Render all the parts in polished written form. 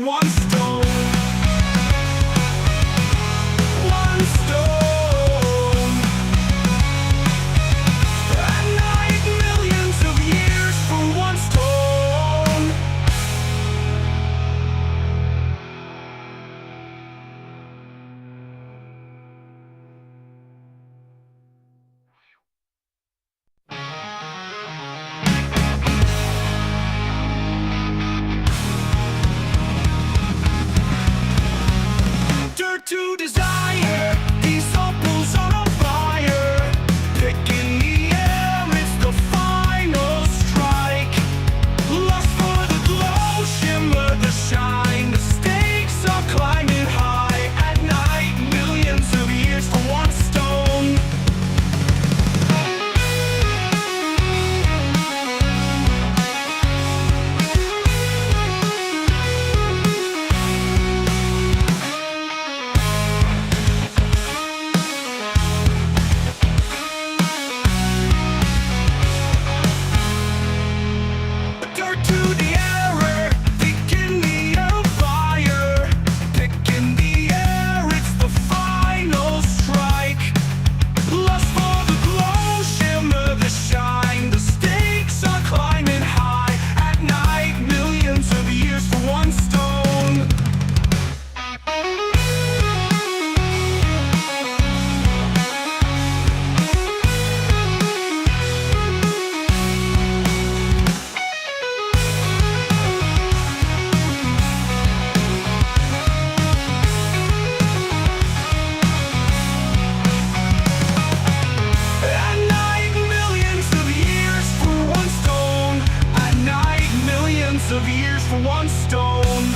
one stone. One stone. At night, millions of years for one stone. Dirt to desire, these opals on a fire. Picking the air, it's the final strike. Lust for the glow, shimmer the shine. The stakes are climbing high. At night, millions of years for one stone. Dirt to the error, picking the air fire. Picking the air, it's the final strike. Lust for the glow, shimmer the shine. The stakes are climbing high. At night, millions of years for one stone. At night, millions of years for one stone. At night, millions of years for one stone.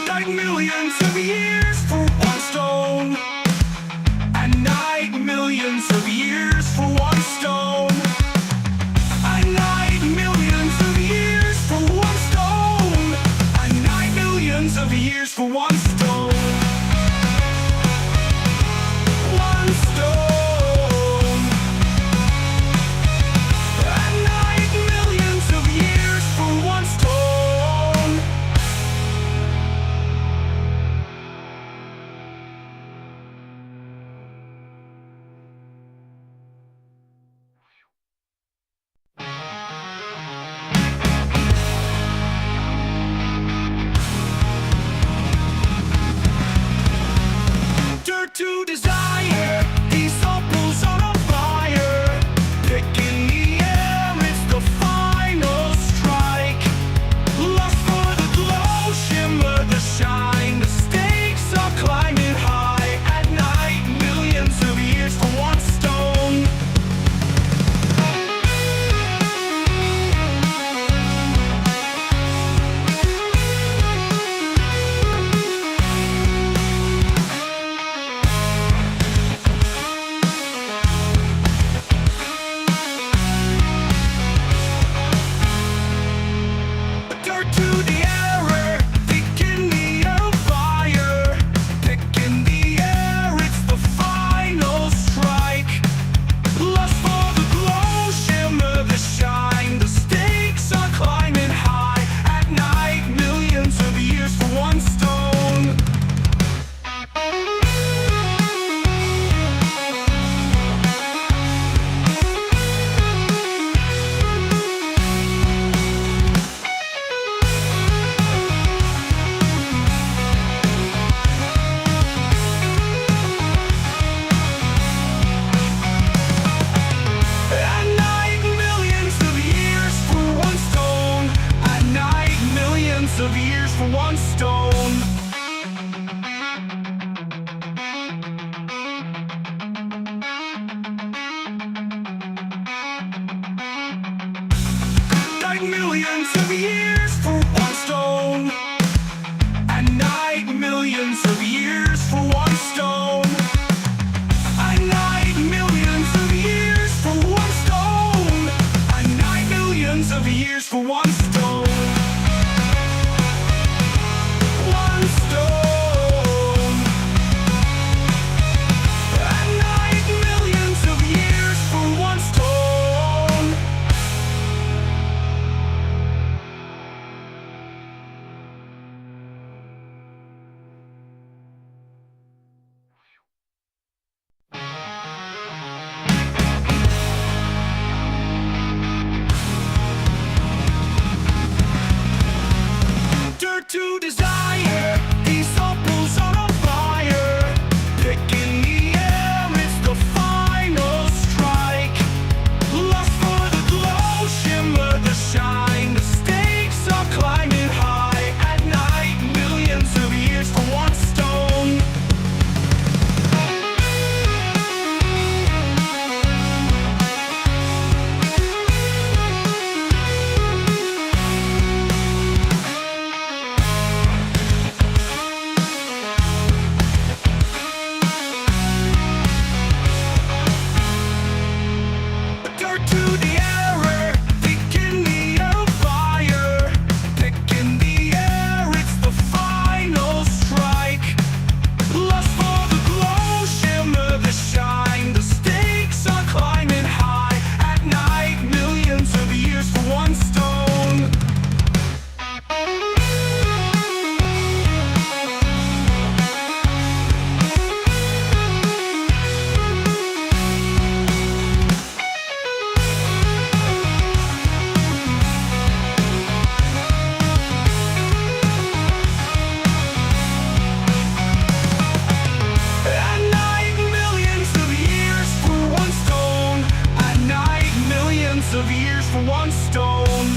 Night, millions of years for one stone. At night, millions of years for one stone. At night, millions of years for one stone. At night, millions of years for one stone. One stone. At night, millions of years for one stone. Dirt to desire, these opals on a fire. Picking the air, it's the final strike. Lust for the glow, shimmer the shine. The stakes are climbing high. At night, millions of years for one stone. Dirt to the error, picking the air fire. Picking the air, it's the final strike. Lust for the glow, shimmer the shine. The stakes are climbing high. At night, millions of years for one stone. At night, millions of years for one stone. At night, millions of years for one stone. Night, millions of years for one stone. At night, millions of years for one stone. At night, millions of years for one stone. At night, millions of years for one stone. One Dare to desire, these opals on a fire. Picking the air, it's the final strike. Lust for the glow, shimmer the shine. The stakes are climbing high. At night, millions of years for one stone. Dirt to the error, picking the fire. Picking the air, it's the final strike. Lust for the glow, shimmer the shine. The stakes are climbing high. At night, millions of years for one stone. At night, millions of years for one stone. At night, millions of years for one stone.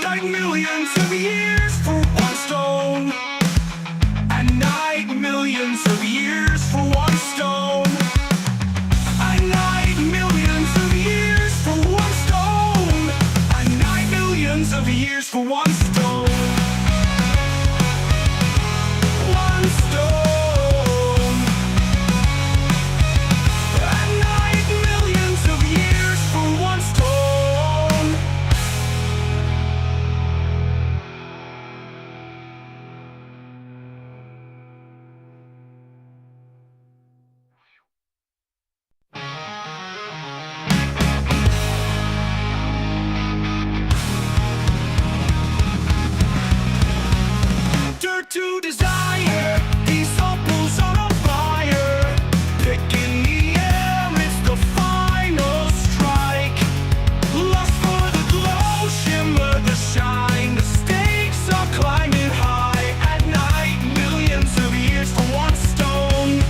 Night, millions of years for one stone. At night, millions of years for one stone. At night, millions of years for one stone. At night, millions of years for one stone. One stone. At night, millions of years for one stone. Dirt to desire, these opals on a fire. Picking the air, it's the final strike. Lust for the glow, shimmer the shine. The stakes are climbing high. At night, millions of years for one stone.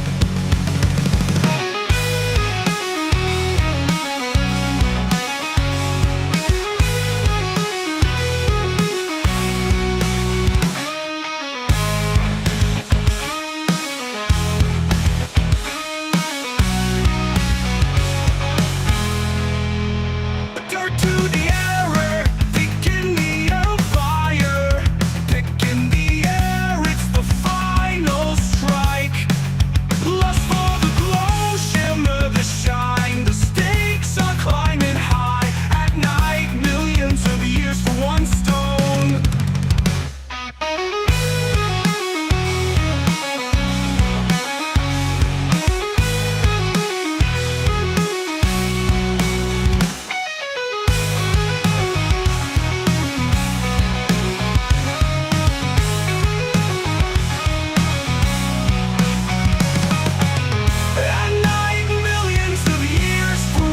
Dirt to the error, picking the fire. Picking the air, it's the final strike. Lust for the glow, shimmer the shine. The stakes are climbing high. At night, millions of years for one stone. At night, millions of years for one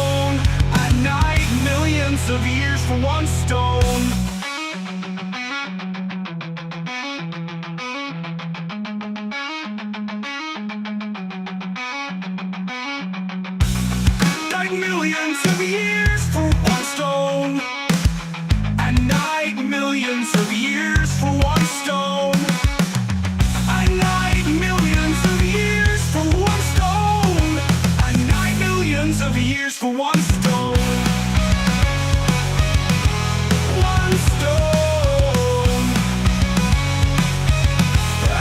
stone. At night, millions of years for one stone. Night, millions of years for one stone. At night, millions of years for one stone. At night, millions of years for one stone. At night, millions of years for one stone. One stone.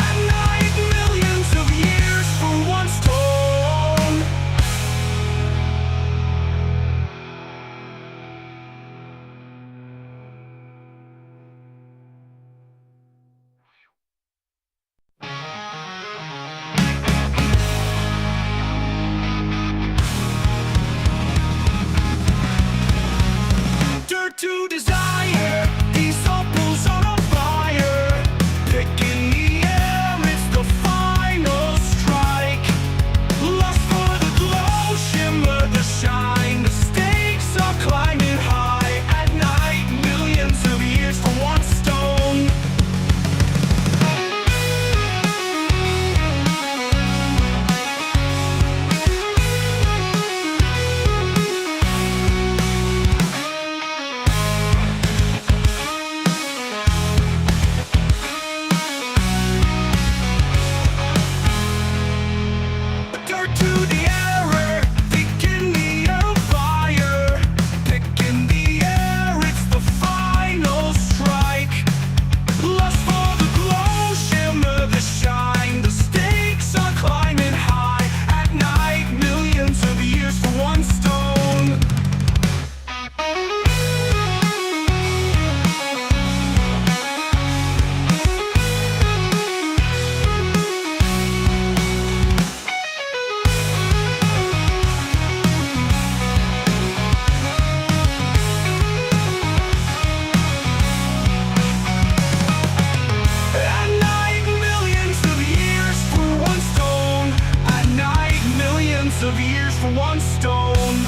At night, millions of years for one stone. millions of years for one stone.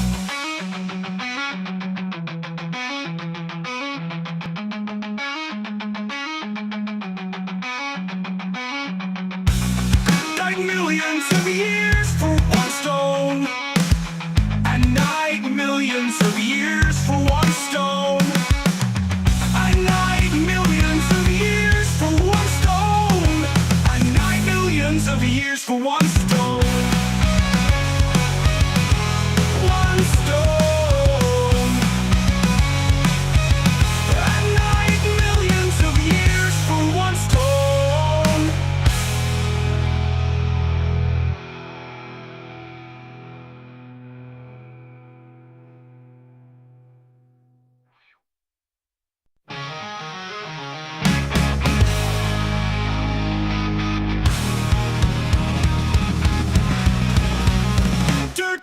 Millions of years for one stone, and 9 millions of years for one stone, and 9 millions of years for one stone, and 9 millions of years for one stone. One stone, and 9 millions of years for one stone.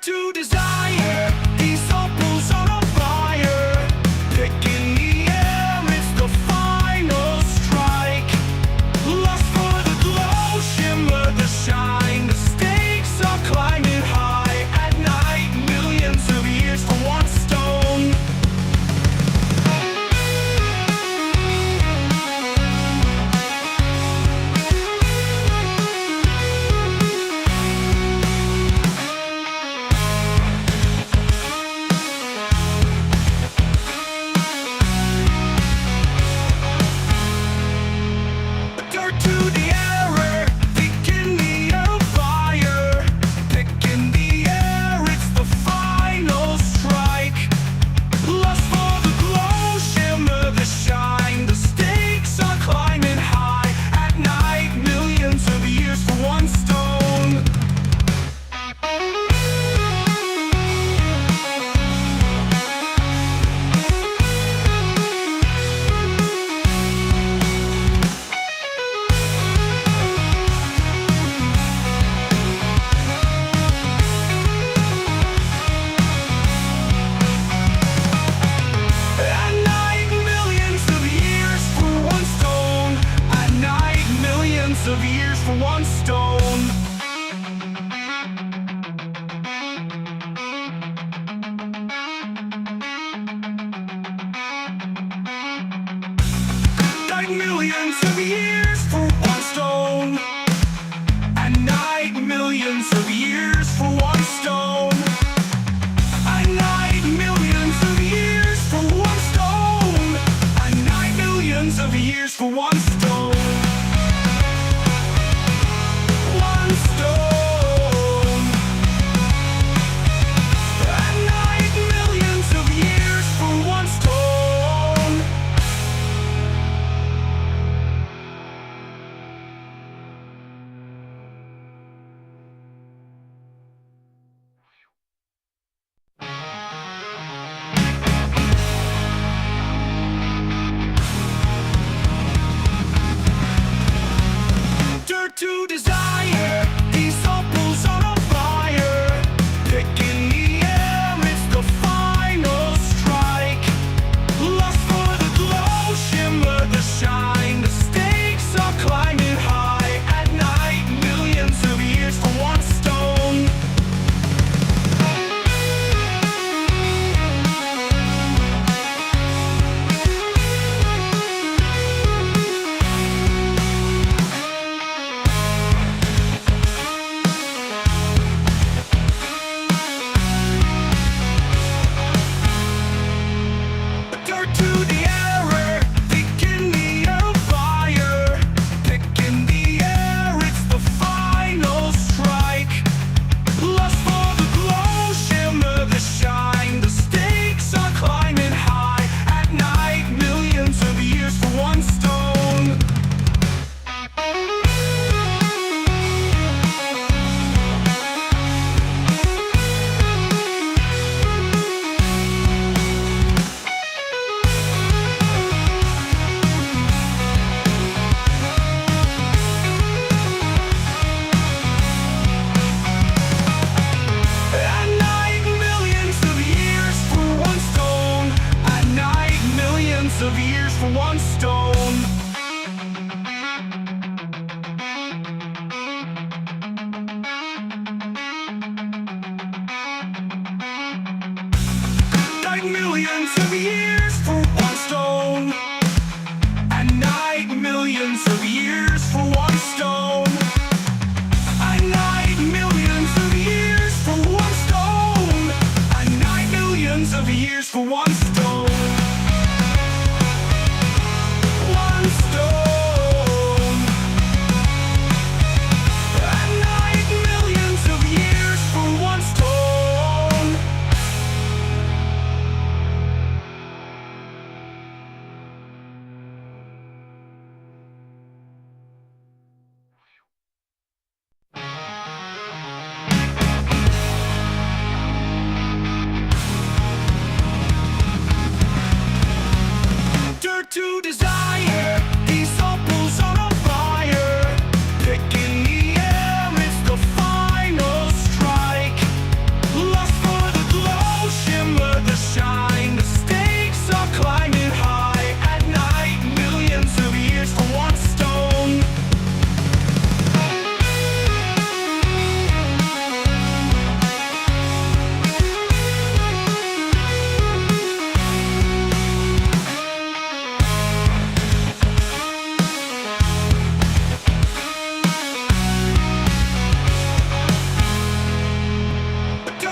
To desire, these opals on a fire, picking the air, it's the final strike. Lust for the glow, shimmer the shine, the stakes are climbing high. At night, millions of years for one stone. Of years for one stone. Millions of years for one stone, and 9 millions of years for one stone, and 9 millions of years for one stone, and 9 millions of years for one stone.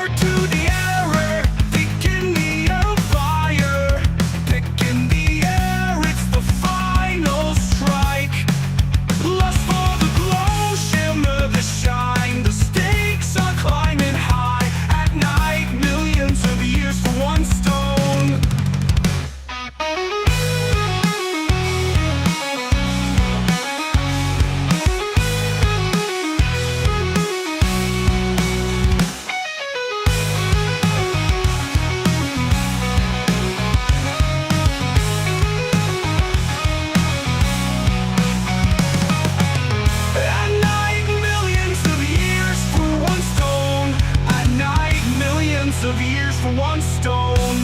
Dirt to the error, beginning of fire. Picking the air, it's the final strike. Lust for the glow, shimmer the shine. The stakes are climbing high. At night, millions of years for one stone. At night, millions of years for one stone. At night, millions of years for one stone.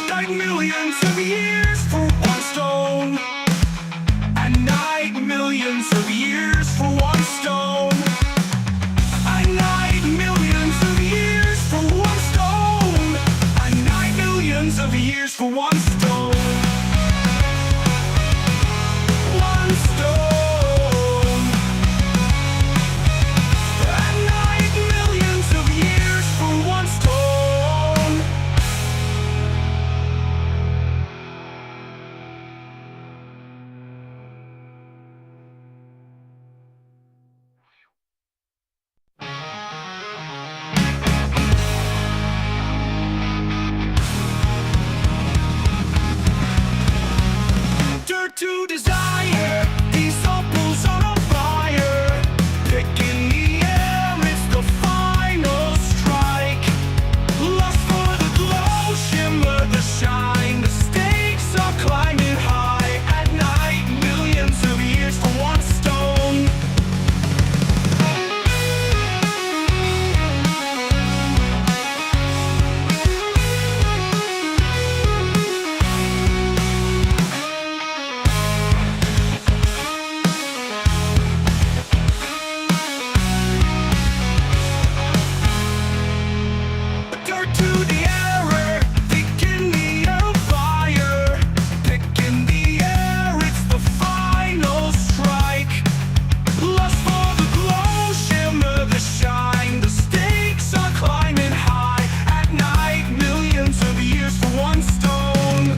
Night, millions of years for one stone. At night, millions of years for one stone. At night, millions of years for one stone. At night, millions of years for one stone. One stone. At night, millions of years for one stone. Dirt to desire, these opals are on fire. Picking the air, it's the final strike. Lust for the glow, shimmer the shine. The stakes are climbing high. At night, millions of years for one stone. Dirt to the error, beginning of fire. Picking the air, it's the final strike. Lust for the glow, shimmer the shine. The stakes are climbing high. At night, millions of years for one stone.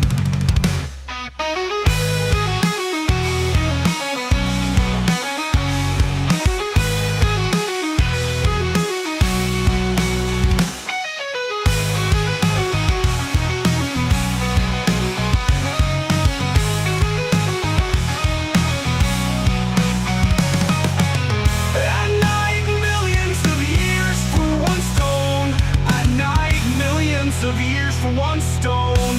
At night, millions of years for one stone. At night, millions of years for one stone.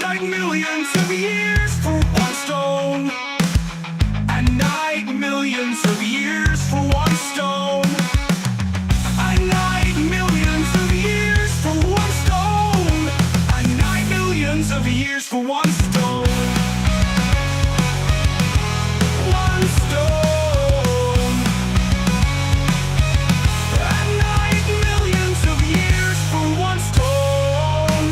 Night, millions of years for one stone. At night, millions of years for one stone. At night, millions of years for one stone. At night, millions of years for one stone. One stone. At night, millions of years for one stone.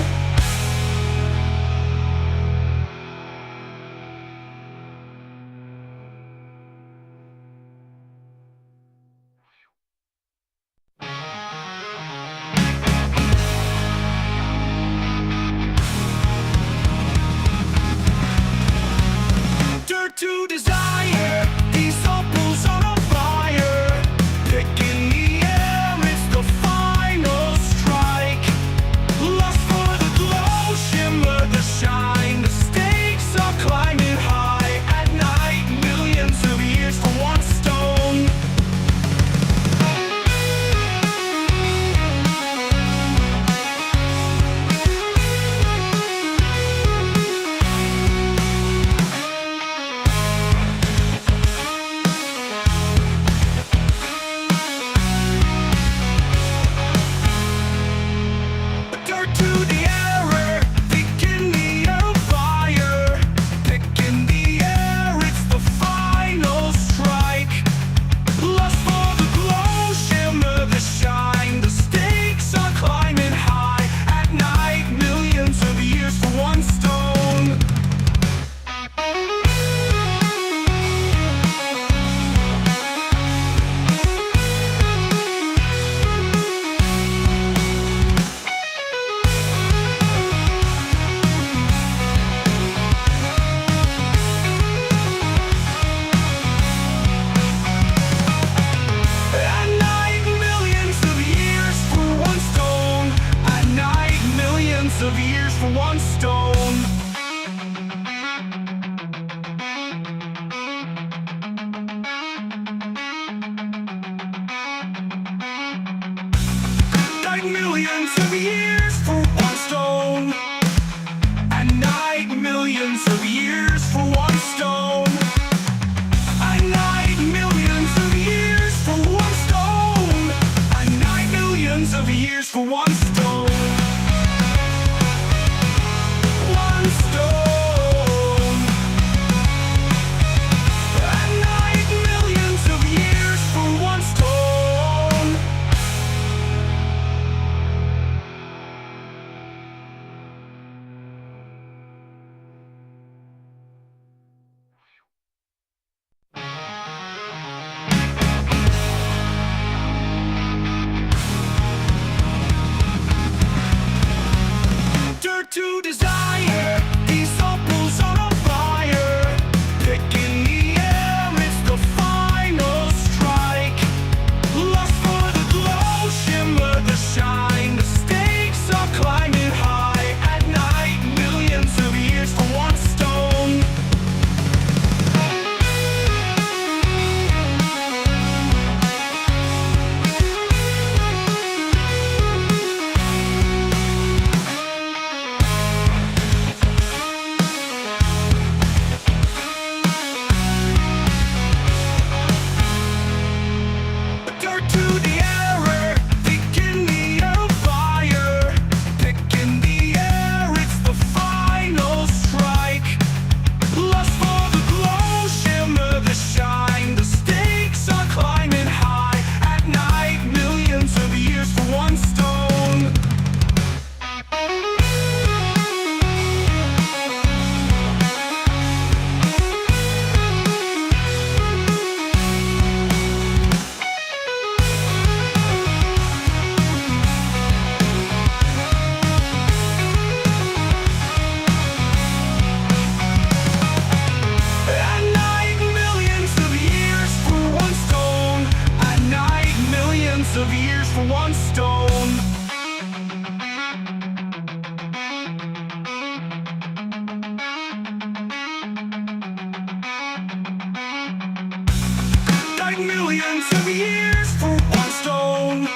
millions of years for one stone.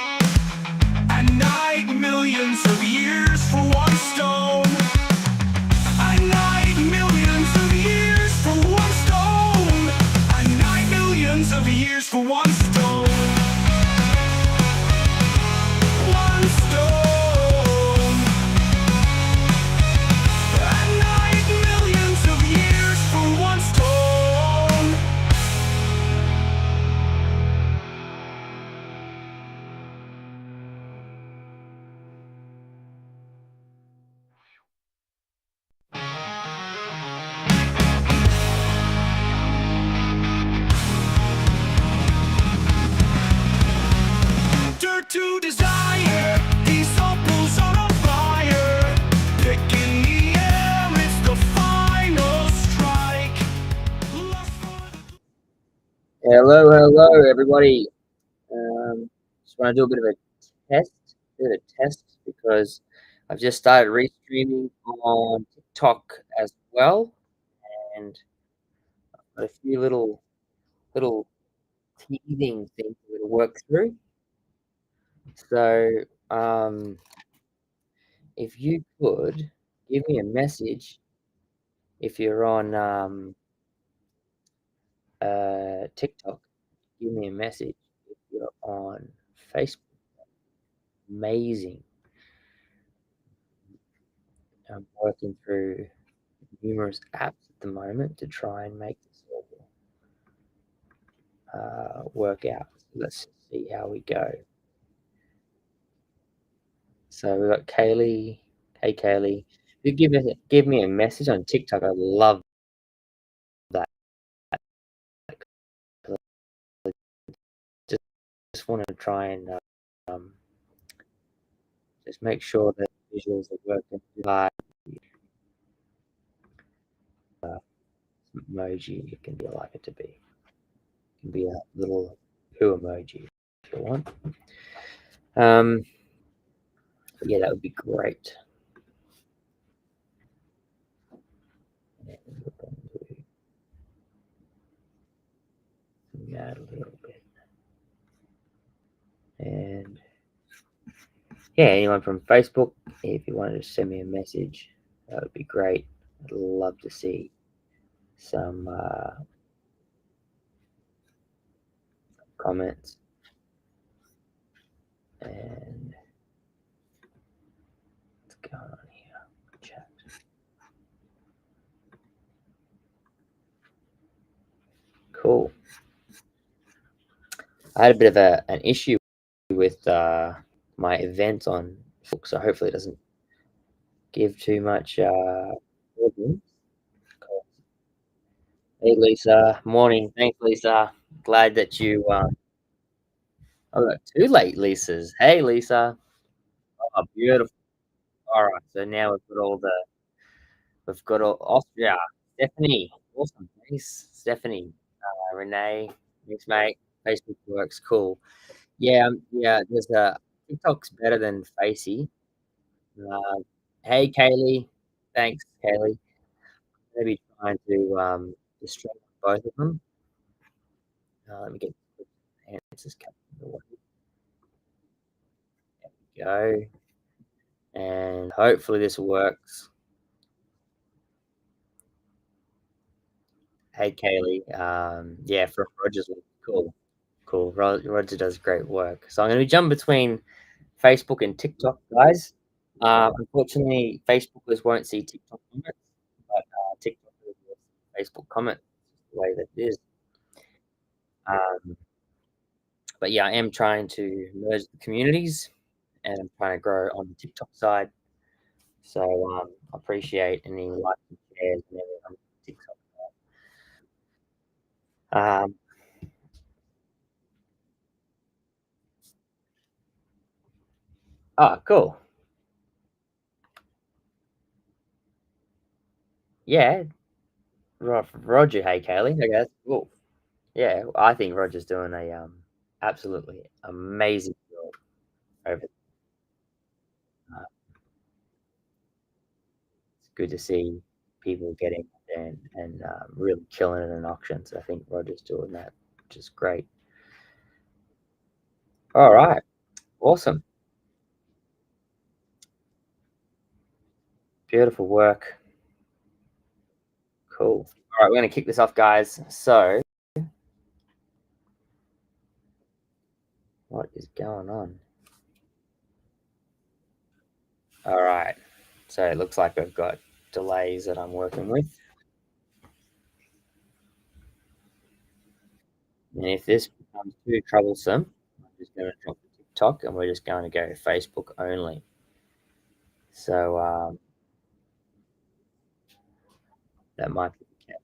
And 9 millions of years for one stone. And 9 millions of years for one stone. And 9 millions of years for one stone. One stone. And 9 millions of years for one stone. Dirt to desire, these opals on a fire. Picking the air, it's the final strike. Lost for the Hello, everybody. Just want to do a bit of a test because I've just started restreaming on TikTok as well, and I've got a few little teething things to work through. So, if you could give me a message if you're on TikTok, give me a message if you're on Facebook. Amazing. I'm working through numerous apps at the moment to try and make this all work out. Let's see how we go. So we've got Kaylee. Hey, Kaylee. If you give me a message on TikTok, I love that. Just want to try and just make sure that visuals are working. Emoji, it can be like it to be. It can be a little who emoji if you want. Yeah, that would be great. Add a little bit. And yeah, anyone from Facebook, if you wanted to send me a message, that would be great. I'd love to see some comments. And what's going on here? Chat. Cool. I had a bit of an issue with my event on Facebook, so hopefully it doesn't give too much problems. Hey, Lisa. Morning. Thanks, Lisa. Glad that you. I've got two late Lisas. Hey, Lisa. Oh, beautiful. All right. So now we've got all Austria. Stephanie. Awesome. Thanks, Stephanie. Renee. Thanks, mate. Facebook works. Cool. Yeah. Yeah. There's a TikTok's better than Facey. Uh, hey, Kaylee. Thanks, Kaylee. Maybe trying to distract both of them. Let me get answers coming away. There we go. And hopefully this works. Hey, Kaylee. Yeah, from Rogers. Cool. Roger does great work. So I'm going to jump between Facebook and TikTok, guys. Unfortunately, Facebookers won't see TikTok comments, but TikTokers will see Facebook comments. The way that it is. But yeah, I am trying to merge the communities, and I'm trying to grow on the TikTok side. So I appreciate any likes and shares and everything on TikTok. Um, cool. Yeah, Roger. Hey, Kaylee. Okay, that's cool. Yeah, I think Roger's doing a absolutely amazing job over. Uh, it's good to see people getting and really killing it in auctions. I think Roger's doing that, which is great. All right. Awesome. Beautiful work. Cool. All right, we're going to kick this off, guys. So, what is going on? All right. So, it looks like I've got delays that I'm working with. And if this becomes too troublesome, I'm just going to drop the TikTok and we're just going to go Facebook only. So, that might be the case.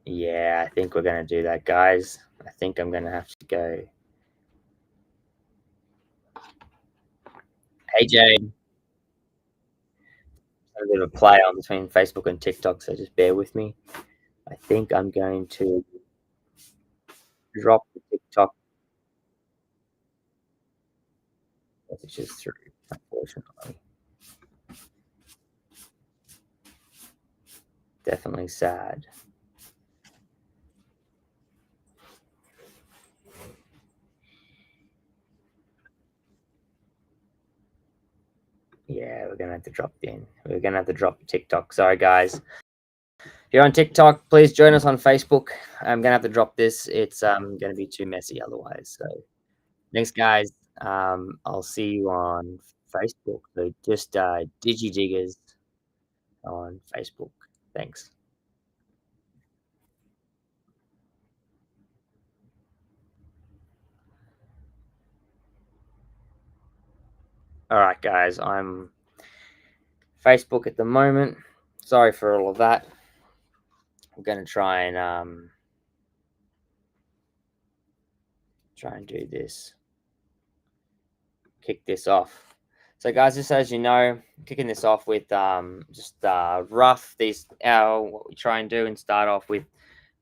Yeah, I think we're going to do that, guys. I think I'm going to have to go. Hey, Jade. A bit of a play on between Facebook and TikTok, so just bear with me. I think I'm going to drop the TikTok messages through, unfortunately. Definitely sad. Yeah, we're gonna have to drop We're gonna have to drop TikTok. Sorry, guys. If you're on TikTok, please join us on Facebook. I'm gonna have to drop this. It's gonna be too messy otherwise. So thanks, guys. I'll see you on Facebook. So just DigiDiggers on Facebook. Thanks. All right, guys. I'm Facebook at the moment. Sorry for all of that. I'm gonna try and do this. Kick this off. So, guys, just as you know, kicking this off with just rough. These what we try and do and start off with,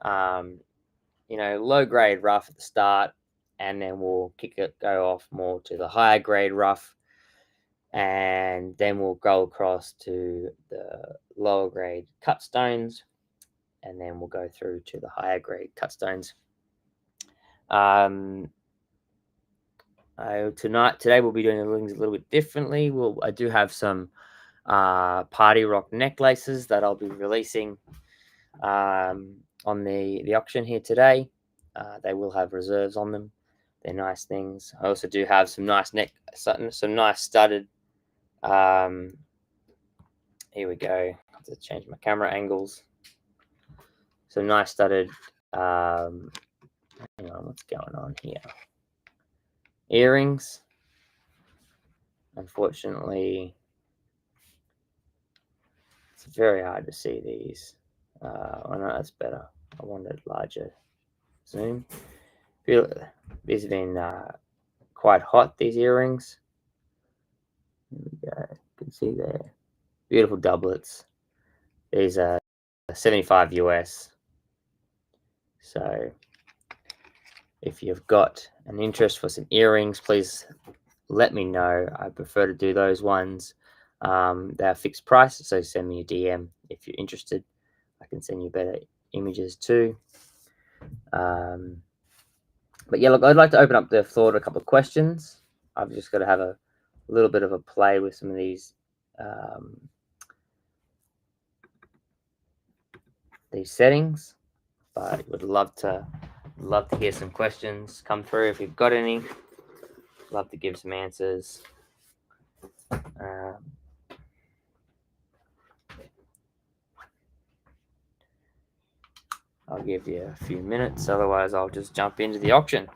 low grade rough at the start, and then we'll go off more to the higher grade rough, and then we'll go across to the lower grade cut stones, and then we'll go through to the higher grade cut stones. Today we'll be doing things a little bit differently. I do have some party rock necklaces that I'll be releasing on the auction here today. They will have reserves on them. They're nice things. I also do have some nice studded. Here we go. I have to change my camera angles. Some nice studded. Hang on, what's going on here? Earrings. Unfortunately, it's very hard to see these. Oh no, that's better. I wanted larger zoom. These have been quite hot, these earrings. There we go. You can see there. Beautiful doublets. These are 75 US. So if you've got an interest for some earrings, please let me know. I prefer to do those ones. They're fixed price, so send me a DM if you're interested. I can send you better images too. But yeah, look, I'd like to open up the floor to a couple of questions. I've just got to have a little bit of a play with some of these settings, but would love to hear some questions come through if you've got any. Love to give some answers. I'll give you a few minutes, otherwise I'll just jump into the auction.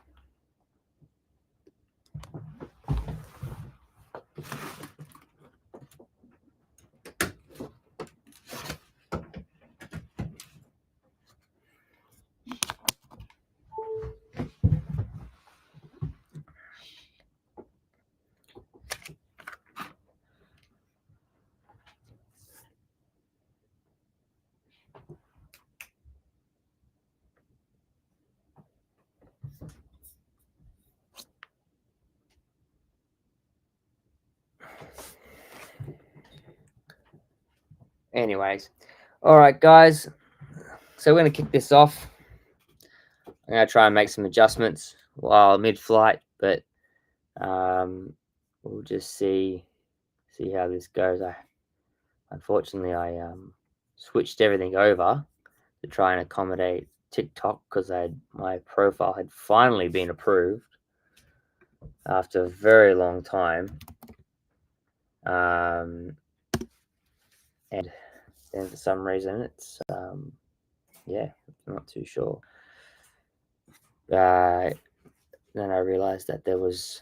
Anyways, all right, guys. So we're gonna kick this off. I'm gonna try and make some adjustments while mid-flight, but we'll just see how this goes. Unfortunately I switched everything over to try and accommodate TikTok because my profile had finally been approved after a very long time. And then for some reason it's yeah, I'm not too sure. Then I realized that the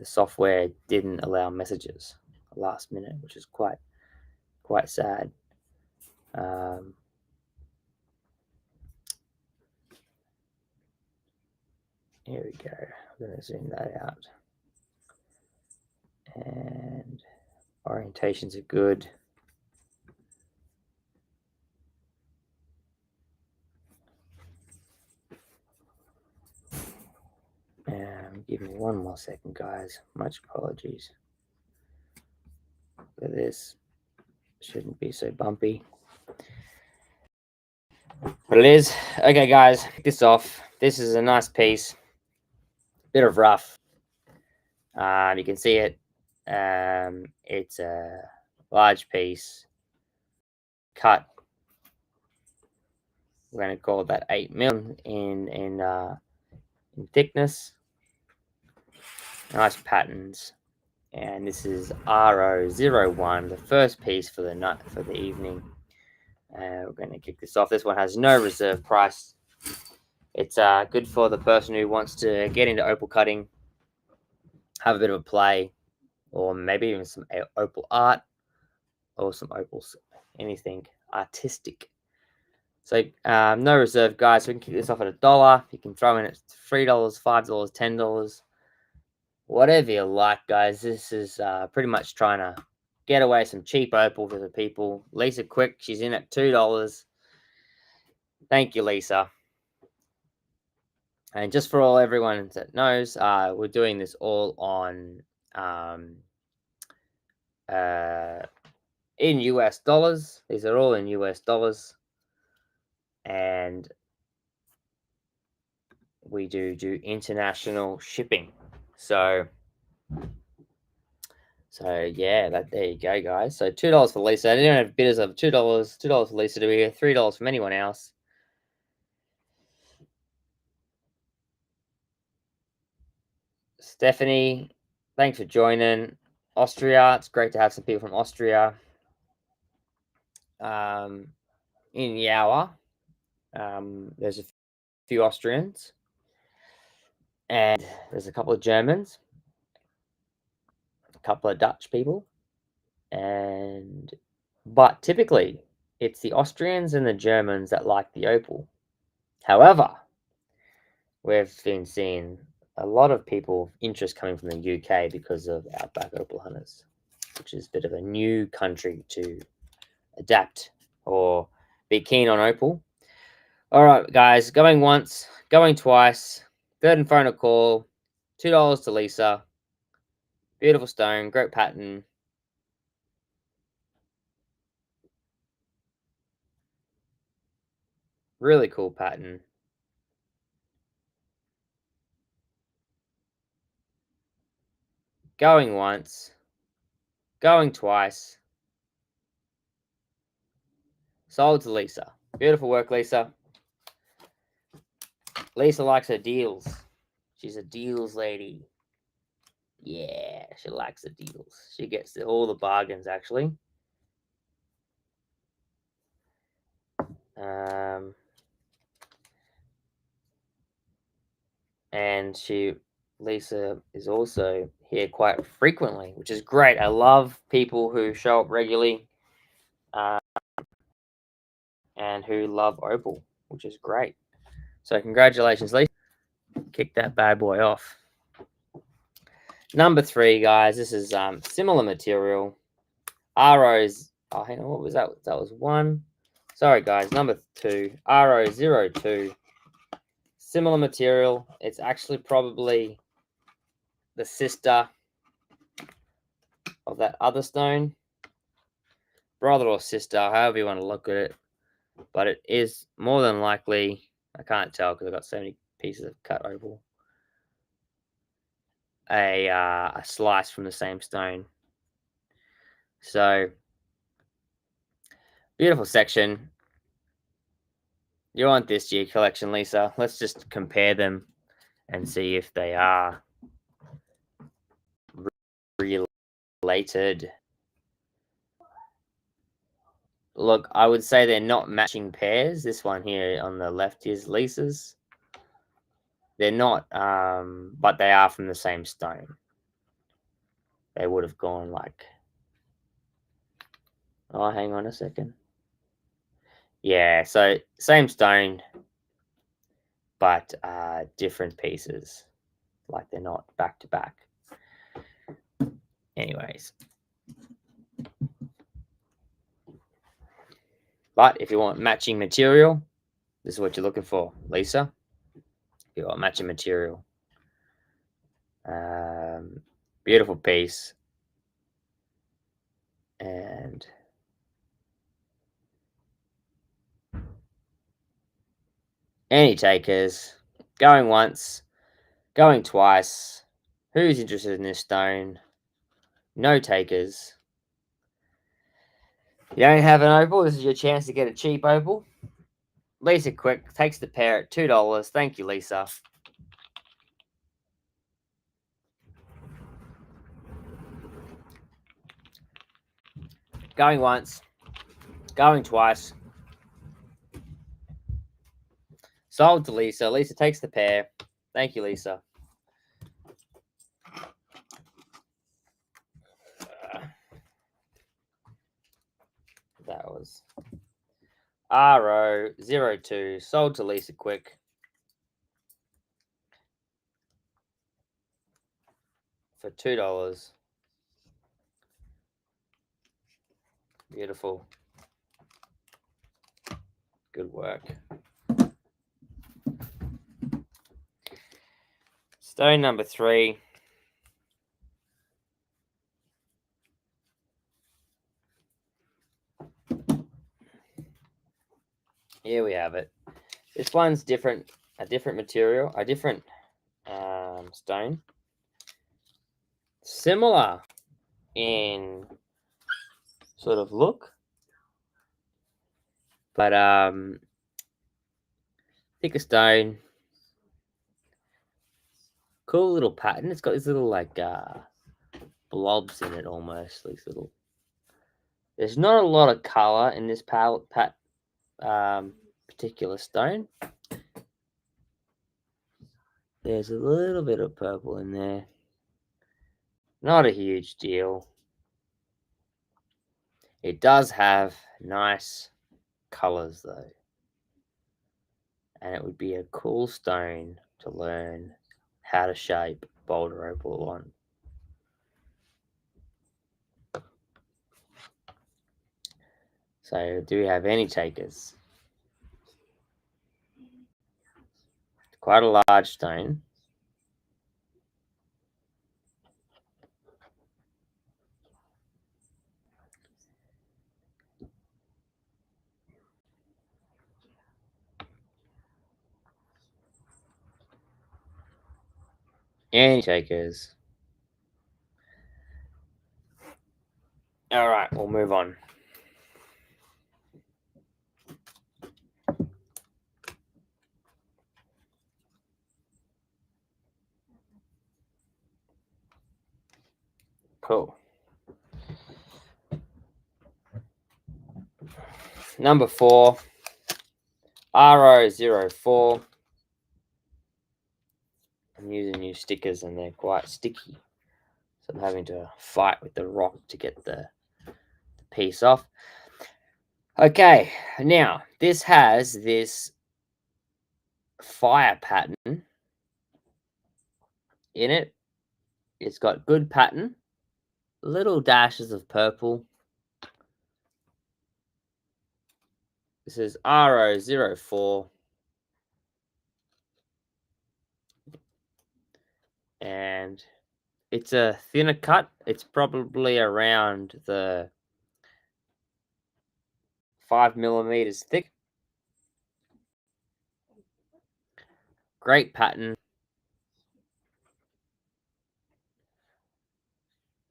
software didn't allow messages last minute, which is quite sad. Here we go. I'm going to zoom that out. And orientations are good. Give me one more second, guys. Much apologies for this. Shouldn't be so bumpy. But it is. Okay, guys, kick this off. This is a nice piece. Bit of rough. You can see it. It's a large piece. Cut. We're going to call that 8 mil in thickness. Nice patterns. And this is RO01, the first piece for the night, for the evening. We're going to kick this off. This one has no reserve price. It's good for the person who wants to get into opal cutting, have a bit of a play, or maybe even some opal art, or some opals, anything artistic. So no reserve, guys. So we can kick this off at $1. You can throw in at $3, $5, $10. Whatever you like, guys. This is pretty much trying to get away some cheap opal for the people. Lisa Quick, she's in at $2. Thank you, Lisa. And just for everyone that knows, we're doing this all on in US dollars. These are all in US dollars, and we do international shipping. So yeah, there you go, guys. So $2 for Lisa. I didn't have bidders of $2, $2 for Lisa to be here, $3 from anyone else. Stephanie, thanks for joining. Austria, it's great to have some people from Austria. In Yawa, there's a few Austrians, and there's a couple of Germans, a couple of Dutch people, but typically it's the Austrians and the Germans that like the opal. However, we've been seeing a lot of interest coming from the UK because of Outback Opal Hunters, which is a bit of a new country to adapt or be keen on opal. All right, guys, going once, going twice, third and final call, $2 to Lisa. Beautiful stone, great pattern. Really cool pattern. Going once, going twice. Sold to Lisa. Beautiful work, Lisa. Lisa likes her deals. She's a deals lady. Yeah, she likes the deals. She gets all the bargains, actually. And Lisa is also here quite frequently, which is great. I love people who show up regularly and who love opal, which is great. So congratulations, Lisa. Kick that bad boy off. Number 3, guys. This is similar material. RO's. Oh, hang on. What was that? That was 1. Sorry, guys. Number 2. RO02. Similar material. It's actually probably the sister of that other stone. brother or sister, however you want to look at it. But it is more than likely, I can't tell because I've got so many pieces of cut opal, a slice from the same stone. So, beautiful section. You want this G collection, Lisa? Let's just compare them and see if they are related. Look, I would say they're not matching pairs. This one here on the left is Lisa's. They're not, but they are from the same stone. They would have gone like, oh, hang on a second. Yeah, so same stone, but different pieces. Like they're not back to back. Anyways. But if you want matching material, this is what you're looking for, Lisa. If you want matching material. Beautiful piece. And any takers? Going once, going twice. Who's interested in this stone? No takers. You don't have an opal, this is your chance to get a cheap opal. Lisa Quick takes the pair at $2. Thank you, Lisa. Going once, going twice. Sold to Lisa. Lisa takes the pair. Thank you, Lisa. That was RO02. Sold to Lisa Quick. For $2. Beautiful. Good work. Stone number 3. Here we have it. This one's different, a different material, a different stone. Similar in sort of look, but thicker stone. Cool little pattern. It's got these little like blobs in it almost. These little. There's not a lot of color in this particular stone. There's a little bit of purple in there. Not a huge deal. It does have nice colors though. And it would be a cool stone to learn how to shape boulder opal on. So, do we have any takers? Quite a large stone. Any takers? All right, we'll move on. Cool. Number 4, RO04. I'm using new stickers and they're quite sticky. So I'm having to fight with the rock to get the piece off. Okay, now this has this fire pattern in it. It's got good pattern, little dashes of purple. This is RO04. And it's a thinner cut. It's probably around the 5 millimeters thick. Great pattern.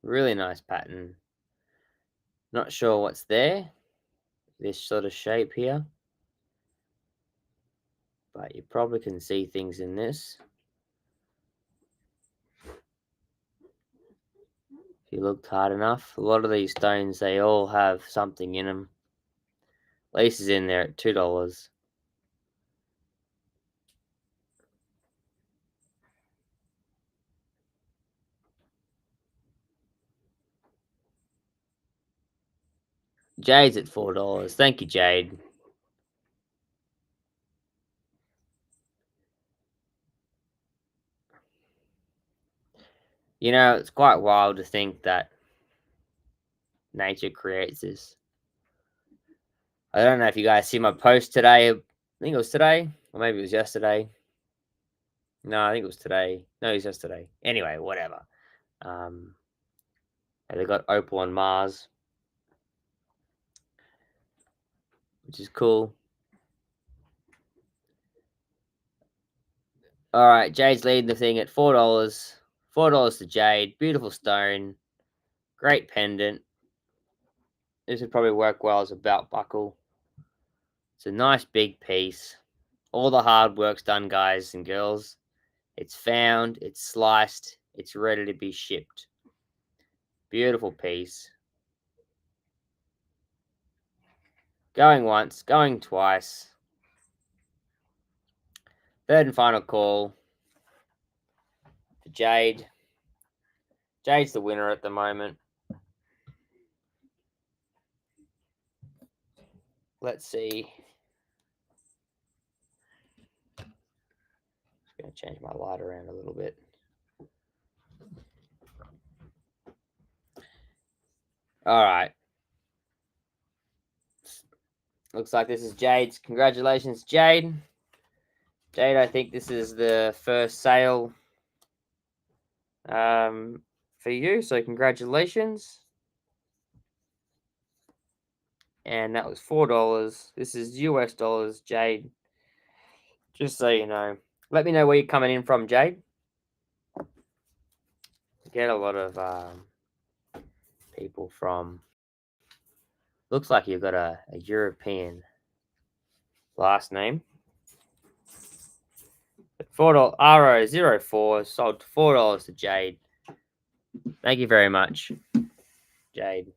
Really nice pattern. Not sure what's there. This sort of shape here. But you probably can see things in this. If you looked hard enough. A lot of these stones, they all have something in them. Lace is in there at $2. Jade's at $4. Thank you, Jade. You know, it's quite wild to think that nature creates this. I don't know if you guys see my post today. I think it was today, or maybe it was yesterday. No, I think it was today. No, it was yesterday. Anyway, whatever. They got opal on Mars, which is cool. All right, Jade's leading the thing at $4. $4 to Jade. Beautiful stone. Great pendant. This would probably work well as a belt buckle. It's a nice big piece. All the hard work's done, guys and girls. It's found, it's sliced, it's ready to be shipped. Beautiful piece. Going once, going twice. Third and final call for Jade. Jade's the winner at the moment. Let's see. Just going to change my light around a little bit. All right. Looks like this is Jade's. Congratulations, Jade. Jade, I think this is the first sale for you, so congratulations. And that was $4. This is US dollars, Jade. Just so you know. Let me know where you're coming in from, Jade. Get a lot of people from. Looks like you've got a European last name. $4 RO04 sold to $4 to Jade. Thank you very much, Jade.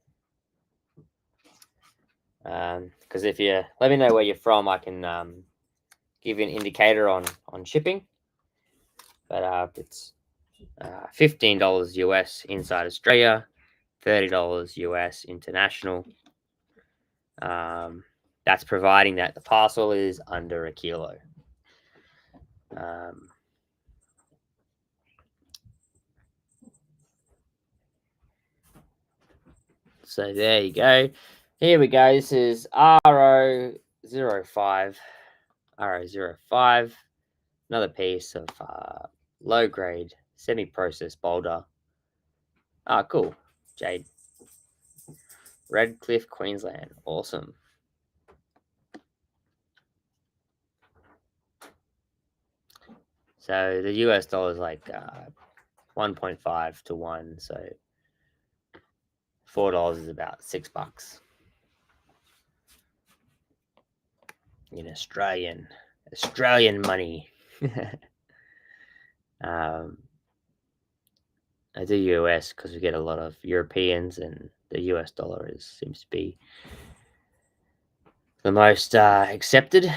Because if you let me know where you're from, I can give you an indicator on shipping. But it's $15 US inside Australia, $30 US international. That's providing that the parcel is under a kilo. So there you go. Here we go. This is RO05. RO05. Another piece of low grade semi-processed boulder. Ah, cool. Jade. Redcliffe, Queensland. Awesome. So the US dollar is like 1.5 to 1. So $4 is about $6 in Australian money. I do US because we get a lot of Europeans, and the US dollar seems to be the most accepted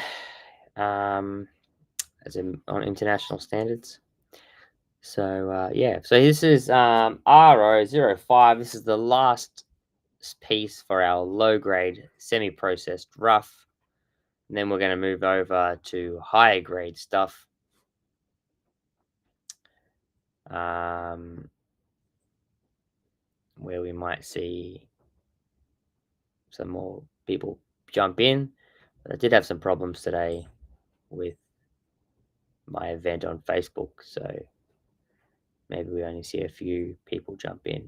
as on international standards. So yeah, so this is RO05. This is the last piece for our low grade semi-processed rough, and then we're going to move over to higher grade stuff. Where we might see some more people jump in. But I did have some problems today with my event on Facebook, so maybe we only see a few people jump in.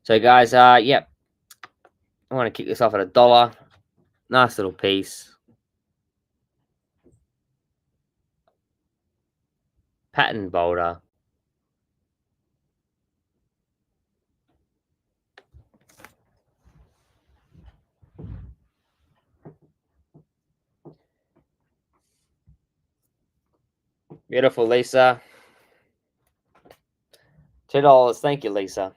So guys, yep, I want to kick this off at $1. Nice little piece. Pattern boulder. Beautiful, Lisa. $2. Thank you, Lisa.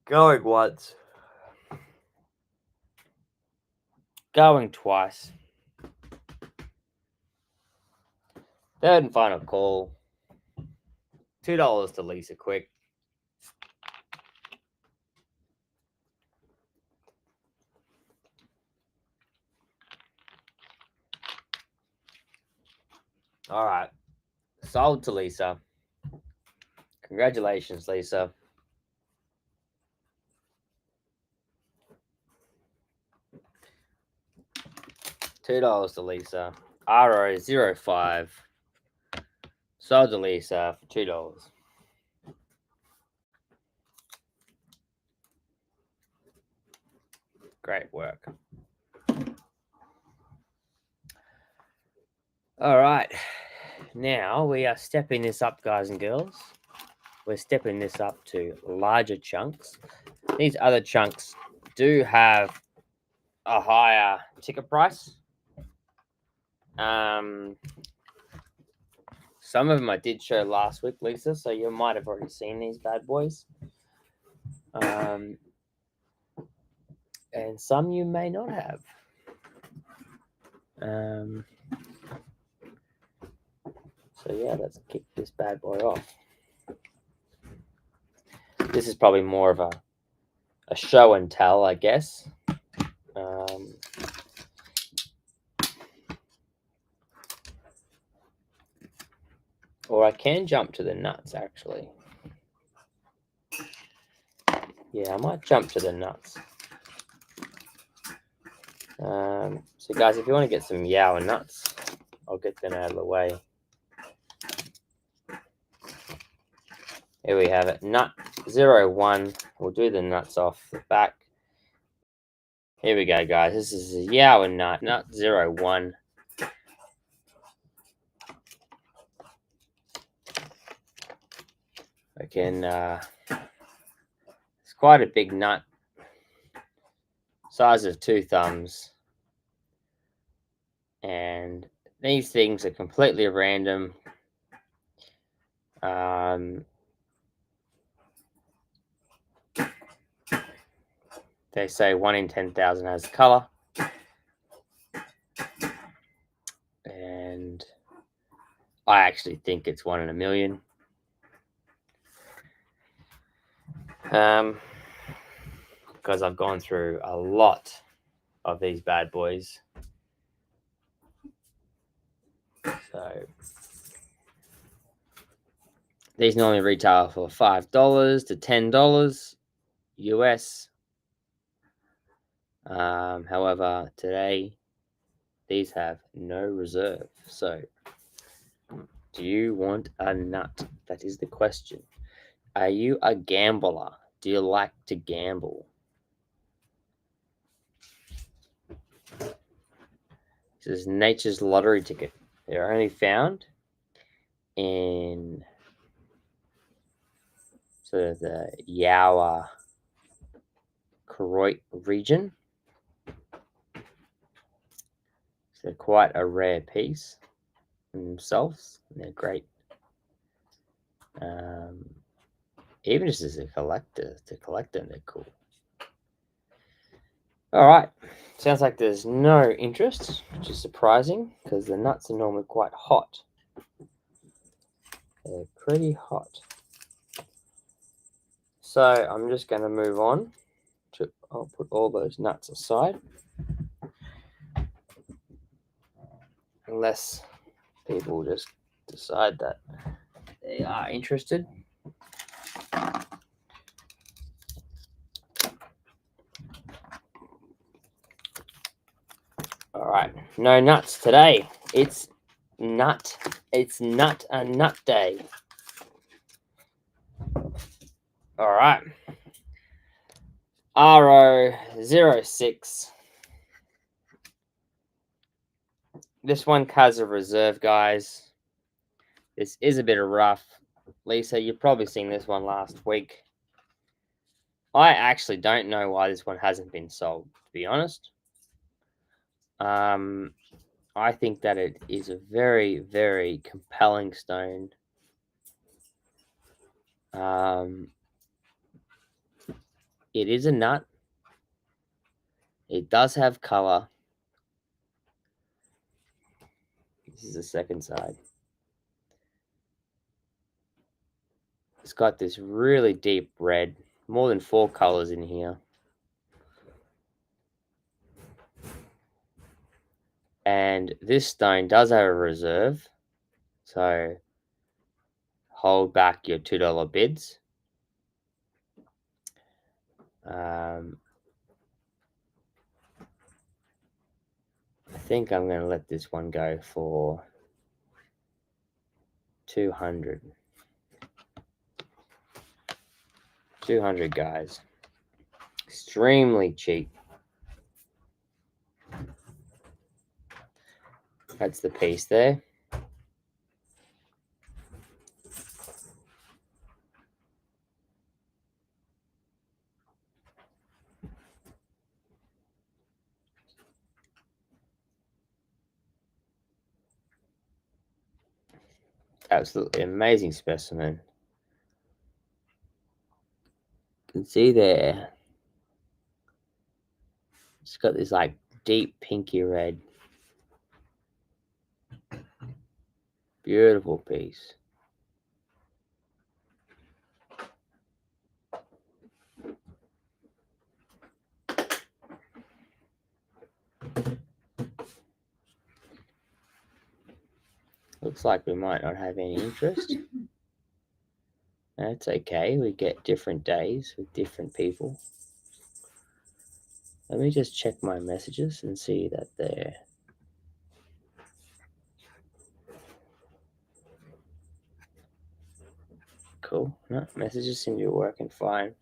Going once. Going twice. Third and final call. $2 to Lisa quick. All right. Sold to Lisa. Congratulations, Lisa. $2 to Lisa. RO05. Sold to Lisa for $2. Great work. All right. Now we are stepping this up, guys and girls. We're stepping this up to larger chunks. These other chunks do have a higher ticket price. Some of them I did show last week, Lisa, so you might have already seen these bad boys. And some you may not have. So yeah, let's kick this bad boy off. This is probably more of a show and tell, I guess. Or I can jump to the nuts, actually. Yeah, I might jump to the nuts. So guys, if you want to get some Yowa nuts, I'll get them out of the way. Here we have it, nut 01. We'll do the nuts off the back. Here we go, guys. This is a Yowa nut 01. Again, it's quite a big nut, size of 2 thumbs. And these things are completely random. They say 1 in 10,000 has color. And I actually think it's 1 in a million. Because I've gone through a lot of these bad boys. So these normally retail for $5 to $10 US. However, today these have no reserve. So, do you want a nut? That is the question. Are you a gambler? Do you like to gamble? This is Nature's Lottery ticket. They're only found in sort of the Yowa Koroit region. So they're quite a rare piece in themselves. They're great. Even just as a collector, to collect them, they're cool. All right. Sounds like there's no interest, which is surprising because the nuts are normally quite hot. They're pretty hot. So I'm just going to move on. I'll put all those nuts aside. Unless people just decide that they are interested. All right, no nuts today. It's nut a nut day. All right. RO06. This one has a reserve, guys. This is a bit of rough. Lisa, you've probably seen this one last week. I actually don't know why this one hasn't been sold, to be honest. I think that it is a very, very compelling stone. It is a nut. It does have color. This is the second side. It's got this really deep red, more than 4 colors in here. And this stone does have a reserve, so hold back your $2 bids. I think I'm going to let this one go for 200. 200, guys. Extremely cheap. That's the piece there. Absolutely amazing specimen. You can see there. It's got this like deep pinky red. Beautiful piece. Looks like we might not have any interest. That's okay. We get different days with different people. Let me just check my messages and see that they're cool. No, messages seem to be working fine.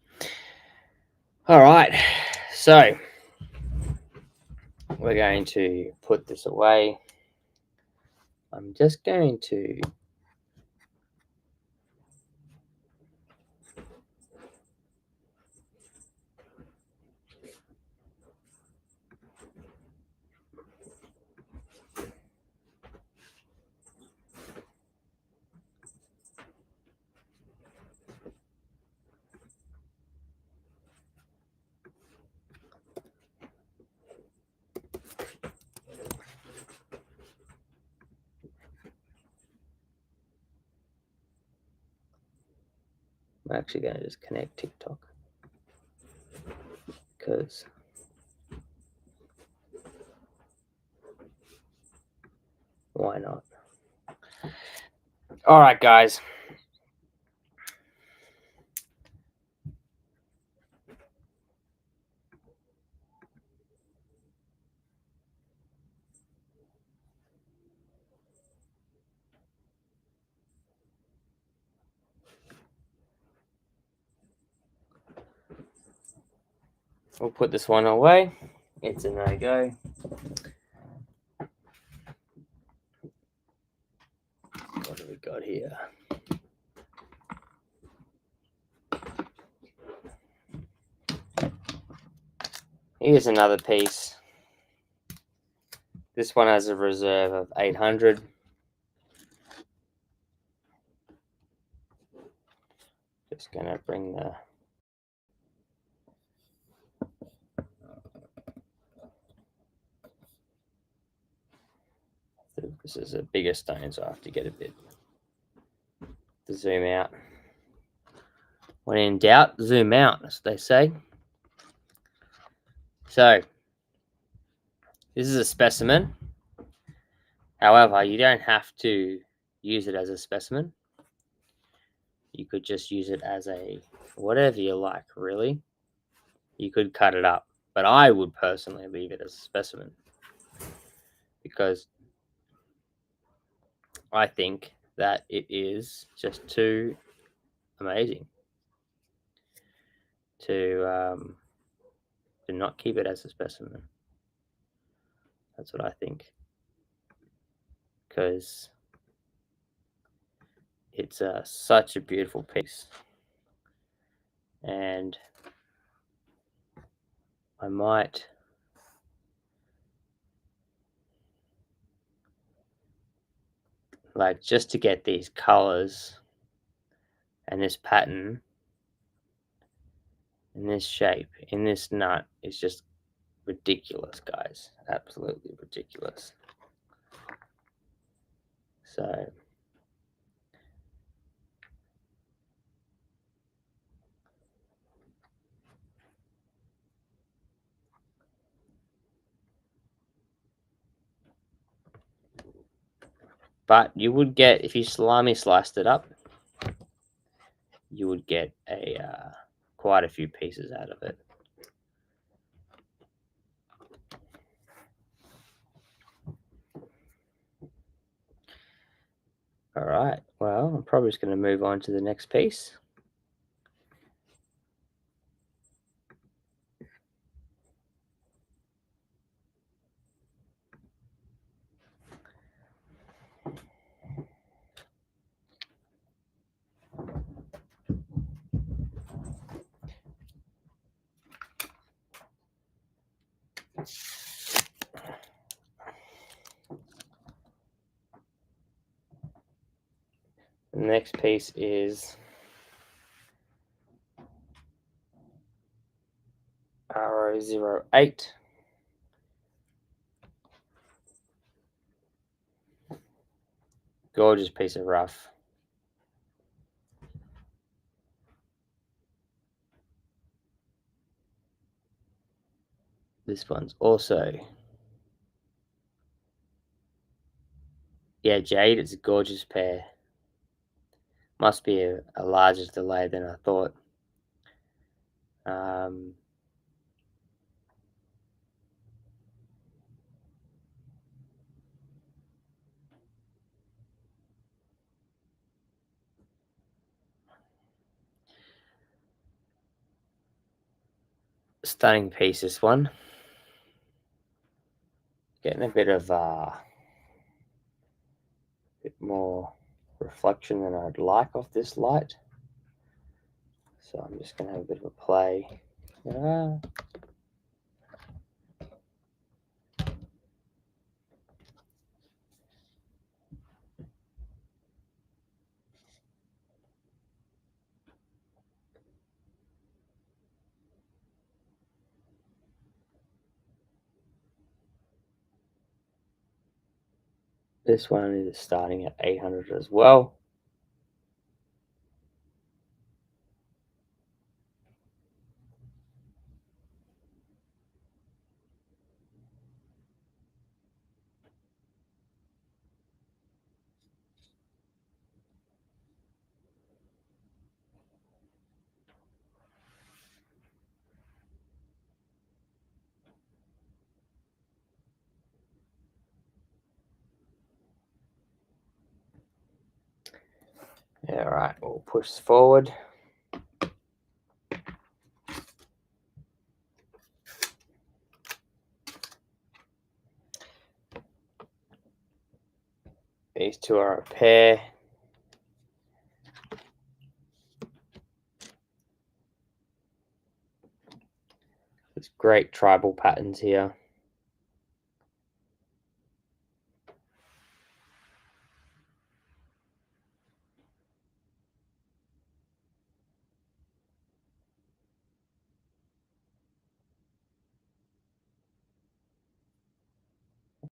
All right. So we're going to put this away. I'm just going to I'm actually going to just connect TikTok because why not? All right, guys. We'll put this one away. It's a no-go. What have we got here? Here's another piece. This one has a reserve of 800. Just gonna bring the this is a bigger stone, so I have to get a bit to zoom out. When in doubt, zoom out, as they say. So this is a specimen. However, you don't have to use it as a specimen. you could just use it as a whatever you like, really. You could cut it up, but I would personally leave it as a specimen because I think that it is just too amazing to not keep it as a specimen. That's what I think, because it's such a beautiful piece, and I might like just to get these colors and this pattern and this shape in this nut is just ridiculous, guys. Absolutely ridiculous. So but you would get, if you salami sliced it up, you would get a quite a few pieces out of it. All right. Well, I'm probably just going to move on to the next piece. The next piece is RO08. Gorgeous piece of rough. This one's also, yeah, jade. It's a gorgeous pair. Must be a larger delay than I thought. Um, Stunning piece, this one. Getting a bit more reflection than I'd like off this light. So I'm just going to have a bit of a play. This one is starting at 800 as well. Yeah, right, we'll push forward. These two are a pair. There's great tribal patterns here.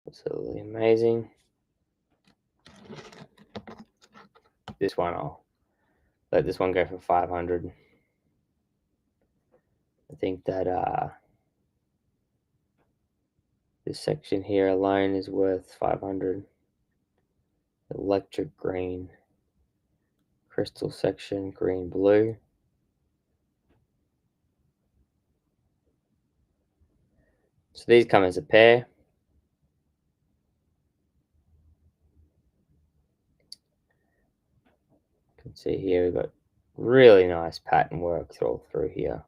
Absolutely amazing. This one, I'll let this one go for 500. I think that this section here alone is worth 500. Electric green, crystal section, green, blue. So these come as a pair. You can see here we've got really nice pattern work all through here.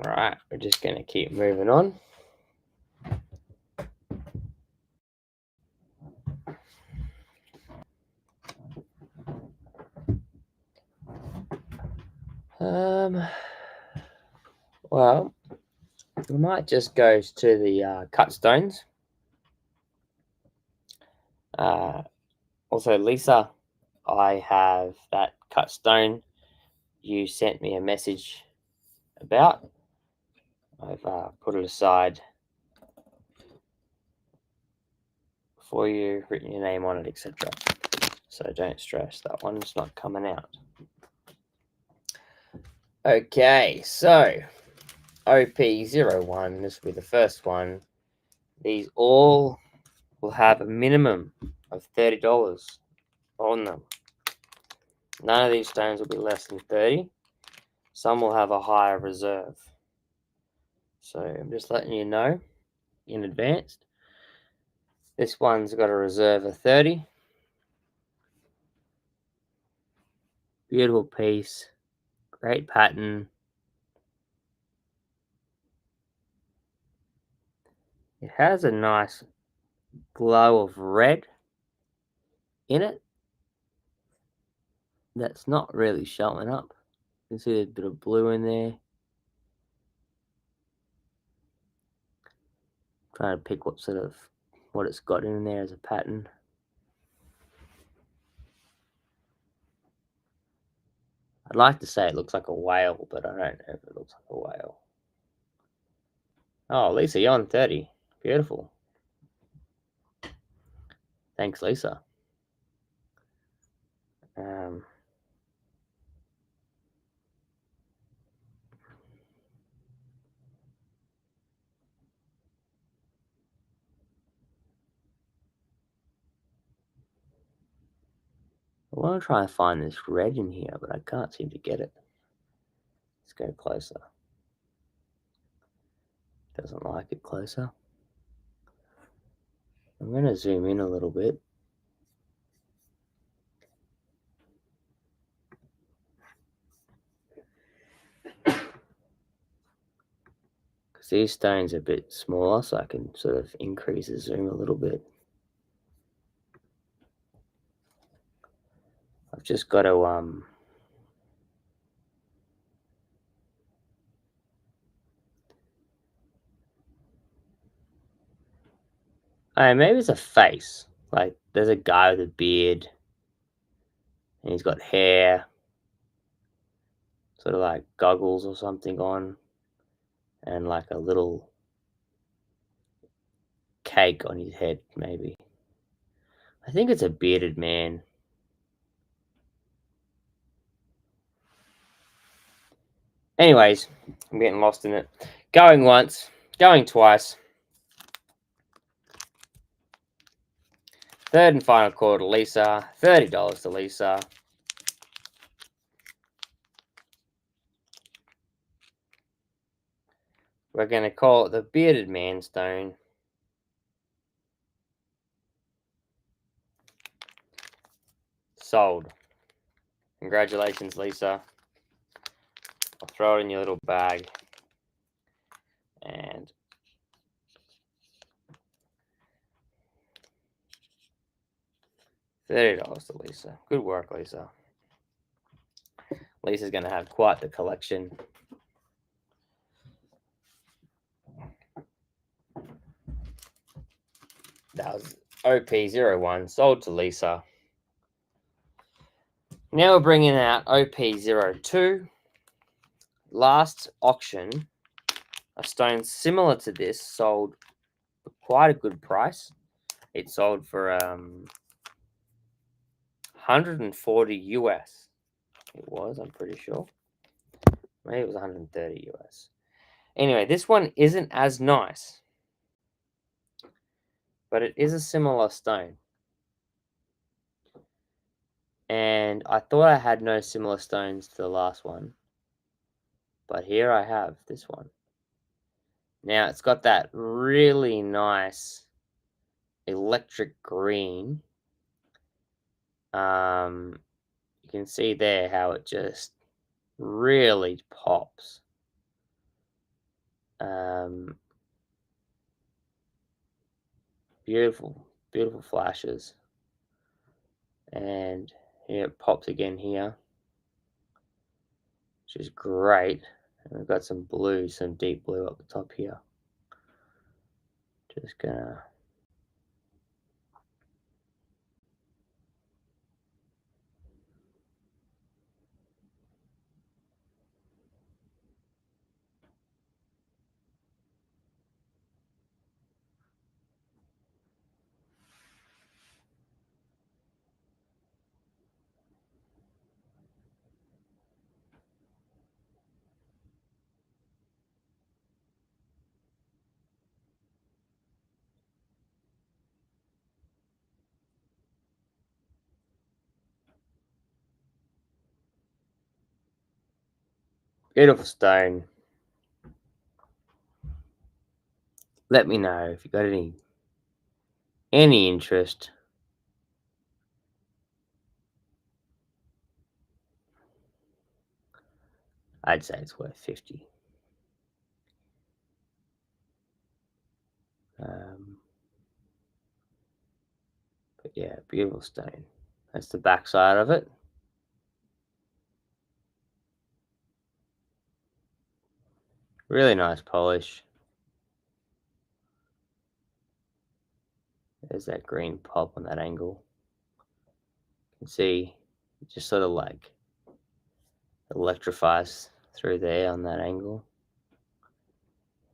All right, we're just going to keep moving on. Well, we might just go to the cut stones. Also, Lisa, I have that cut stone you sent me a message about. I've put it aside for you, written your name on it, etc. So don't stress, that one's not coming out. Okay, so OP01, this will be the first one. These all will have a minimum of $30 on them. None of these stones will be less than 30. Some will have a higher reserve. So I'm just letting you know in advance. This one's got a reserve of 30. Beautiful piece. Great pattern. It has a nice glow of red in it. That's not really showing up. You can see there's a bit of blue in there. Trying to pick what it's got in there as a pattern. I'd like to say it looks like a whale, but I don't know if it looks like a whale. Oh, Lisa, you're on 30. Beautiful. Thanks, Lisa. I want to try and find this red in here, but I can't seem to get it. Let's go closer. Doesn't like it closer. I'm going to zoom in a little bit. Because these stones are a bit smaller, so I can sort of increase the zoom a little bit. I've just got to oh, maybe it's a face. Like there's a guy with a beard, and he's got hair, sort of like goggles or something on, and like a little cake on his head, maybe. I think it's a bearded man. Anyways, I'm getting lost in it. Going once, going twice. Third and final call to Lisa. $30 to Lisa. We're going to call it the Bearded Man Stone. Sold. Congratulations, Lisa. I'll throw it in your little bag. And $30 to Lisa. Good work, Lisa. Lisa's going to have quite the collection. That was OP01, sold to Lisa. Now we're bringing out OP02. Last auction, a stone similar to this sold for quite a good price. It sold for 140 US. It was, I'm pretty sure. Maybe it was 130 US. Anyway, this one isn't as nice, but it is a similar stone. And I thought I had no similar stones to the last one, but here I have this one. Now it's got that really nice electric green. You can see there how it just really pops. Beautiful, beautiful flashes. And here it pops again here, which is great. And we've got some blue, some deep blue up the top here. Just gonna beautiful stone. Let me know if you got any interest. I'd say it's worth 50. But yeah, beautiful stone. That's the back side of it. Really nice polish. There's that green pop on that angle. You can see it just sort of like electrifies through there on that angle.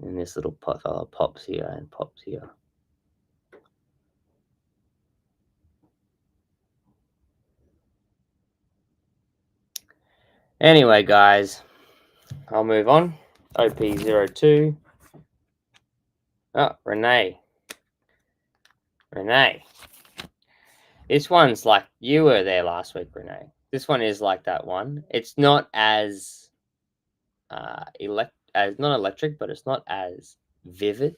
And this little fella pops here and pops here. Anyway, guys, I'll move on. OP02. Oh, Renee. Renee. This one's like, you were there last week, Renee. This one is like that one. It's not as not electric, but it's not as vivid.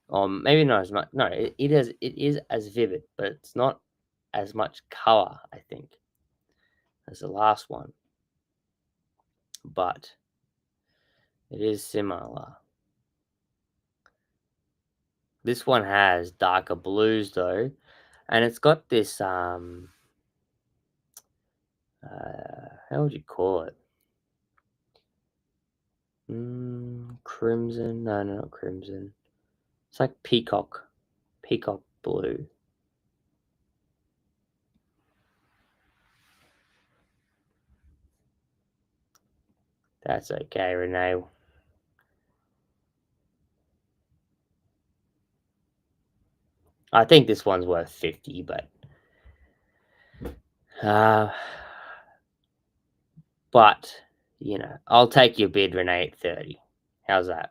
Or maybe not as much. No, it is as vivid, but it's not as much color, I think, as the last one. But it is similar. This one has darker blues though, and it's got this how would you call it? Crimson? No, not crimson. It's like peacock blue. That's okay, Renee. I think this one's worth 50, but you know, I'll take your bid, Renee, at 30. How's that?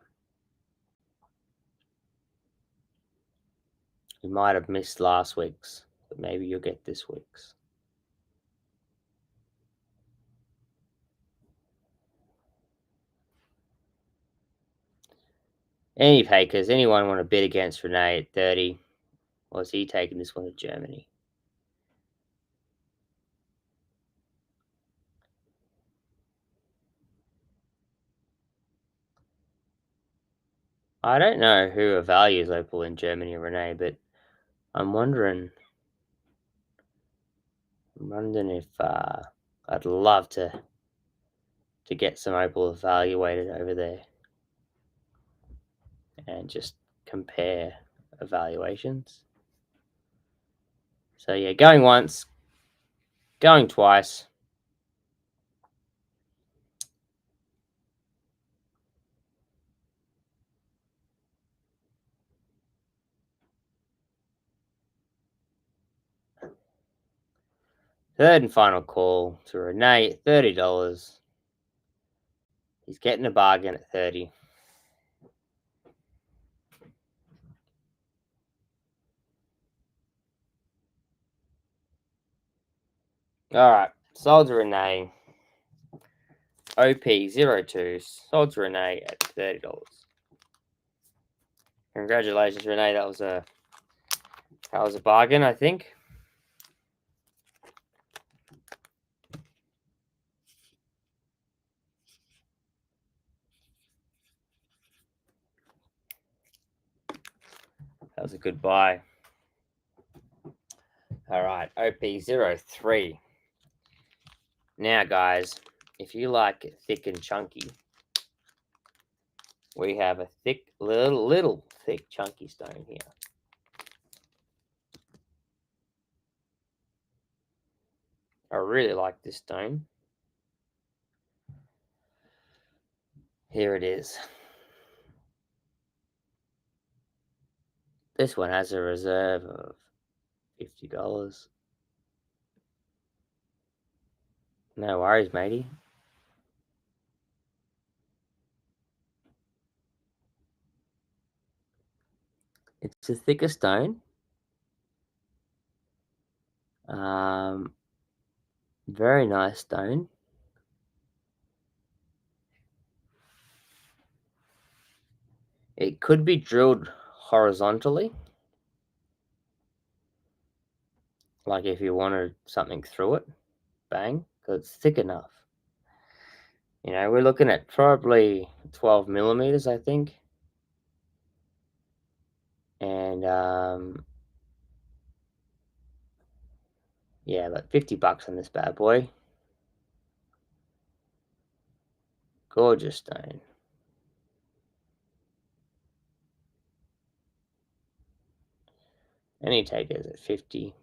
You might have missed last week's, but maybe you'll get this week's. Any takers? Anyone want to bid against Renee at 30? Or is he taking this one to Germany? I don't know who values Opal in Germany, Renee, but I'm wondering if I'd love to get some Opal evaluated over there and just compare evaluations. So yeah, going once, going twice. Third and final call to Renee at $30. He's getting a bargain at 30. All right, sold to Renee. OP02 sold to Renee at $30. Congratulations, Renee. That was a bargain, I think. That was a good buy. All right, OP03. Now, guys, if you like it thick and chunky, we have a thick, little thick, chunky stone here. I really like this stone. Here it is. This one has a reserve of $50. No worries, matey. It's a thicker stone. Very nice stone. It could be drilled horizontally, like if you wanted something through it, bang, because it's thick enough. You know, we're looking at probably 12 millimeters, I think. And yeah, about $50 on this bad boy. Gorgeous stone. Any takers at 50.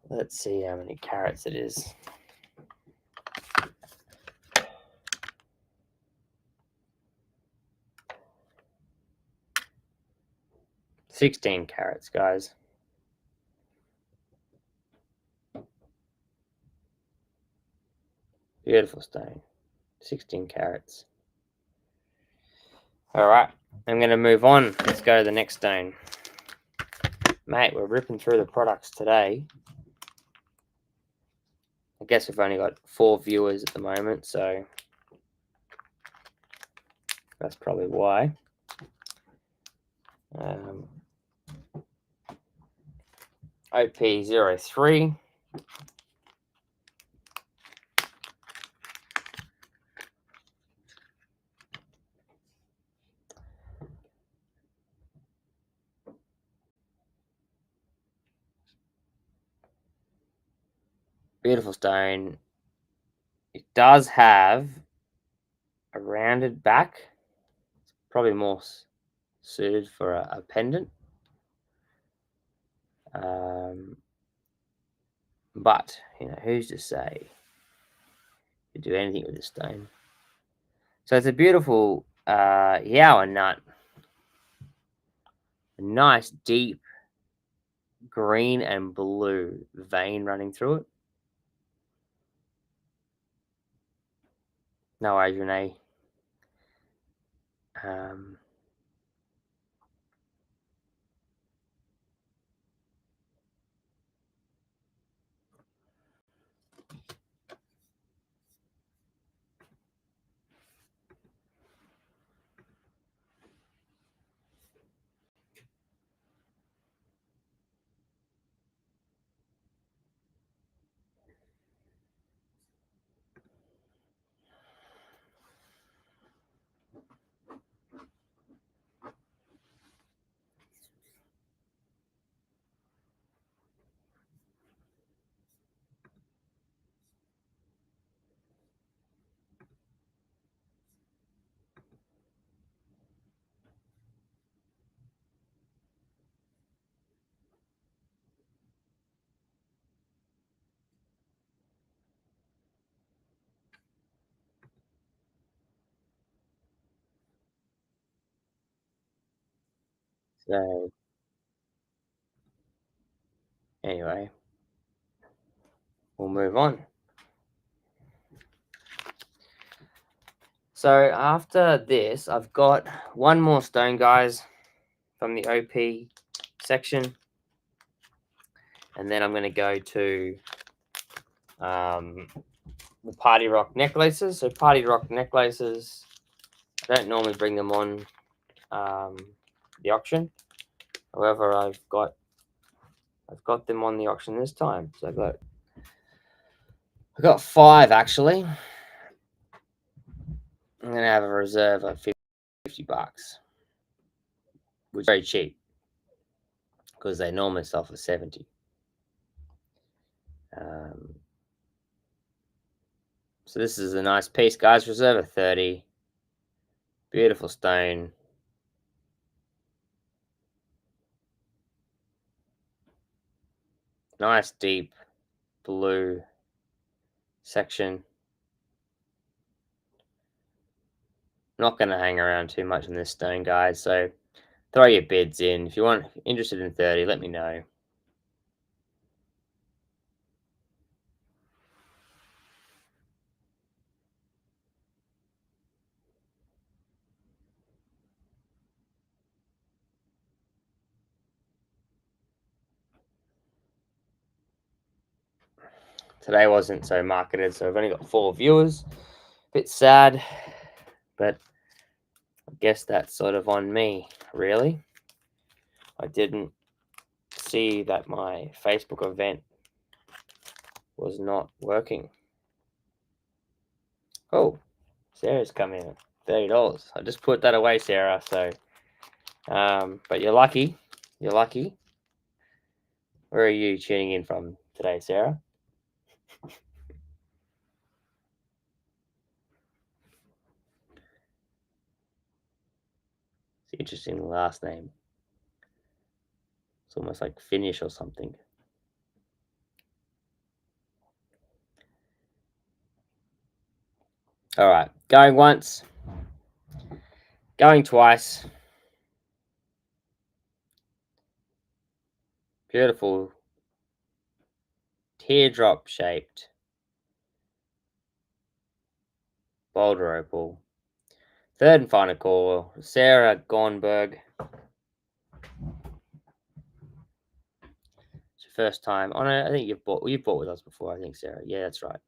Let's see how many carats it is. $16 carats, guys. Beautiful stone. 16 carats. All right, I'm going to move on. Let's go to the next stone. Mate, we're ripping through the products today. I guess we've only got 4 viewers at the moment, so that's probably why. OP03. Beautiful stone. It does have a rounded back. It's probably more suited for a pendant. But, you know, who's to say you do anything with this stone? So it's a beautiful Yowa nut. A nice deep green and blue vein running through it. No worries, Renee. So anyway, we'll move on. So after this, I've got one more stone, guys, from the OP section. And then I'm going to go to the Party Rock necklaces. So Party Rock necklaces, I don't normally bring them on the auction. However, I've got them on the auction this time. So I've got 5 actually. I'm gonna have a reserve of $50, which is very cheap because they normally sell for 70. So this is a nice piece, guys. Reserve of 30. Beautiful stone. Nice deep blue section. Not going to hang around too much on this stone, guys. So throw your bids in. If you're interested in 30, let me know. Today wasn't so marketed, so I've only got 4 viewers. Bit sad, but I guess that's sort of on me, really. I didn't see that my Facebook event was not working. Oh, Sarah's come in. $30. I just put that away, Sarah. So, but you're lucky. You're lucky. Where are you tuning in from today, Sarah? It's an interesting last name. It's almost like Finnish or something. All right, going once, going twice. Beautiful teardrop shaped boulder opal. Third and final call, Sarah Gornberg. It's your first time. Oh no, I think you've bought with us before. I think, Sarah. Yeah, that's right.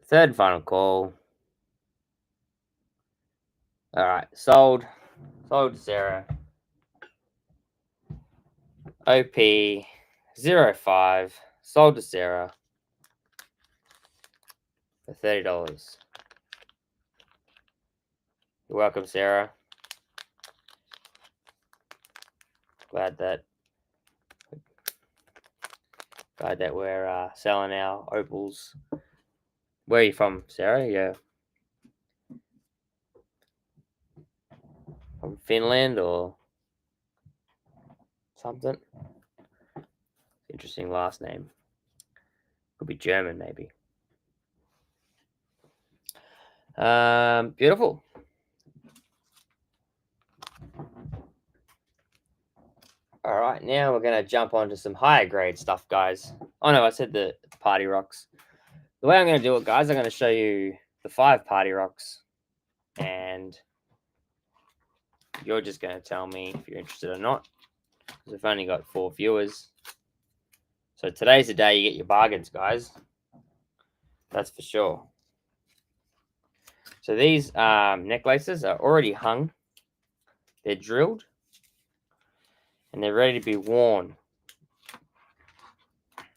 Third and final call. All right, sold to Sarah. OP 05 sold to Sarah for $30. You're welcome, Sarah. Glad that we're selling our opals. Where are you from, Sarah? Yeah, from Finland or something. Interesting last name. Could be German, maybe. Beautiful. All right, now we're gonna jump onto some higher grade stuff, guys. Oh no, I said the Party Rocks. The way I'm gonna do it, guys, I'm gonna show you the 5 Party Rocks, and you're just gonna tell me if you're interested or not, because I've only got 4 viewers. So today's the day you get your bargains, guys. That's for sure. So these necklaces are already hung. They're drilled. And they're ready to be worn.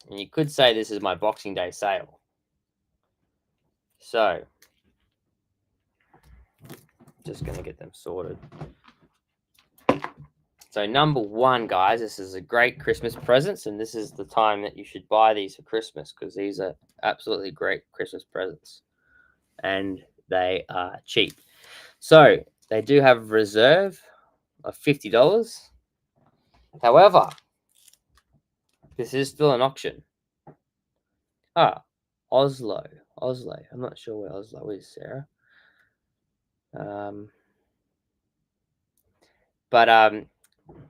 And you could say this is my Boxing Day sale. So, just going to get them sorted. So number 1, guys, this is a great Christmas presents, and this is the time that you should buy these for Christmas, because these are absolutely great Christmas presents. And they are cheap. So they do have a reserve of $50. However, this is still an auction. Oslo. I'm not sure where Oslo is, Sarah. But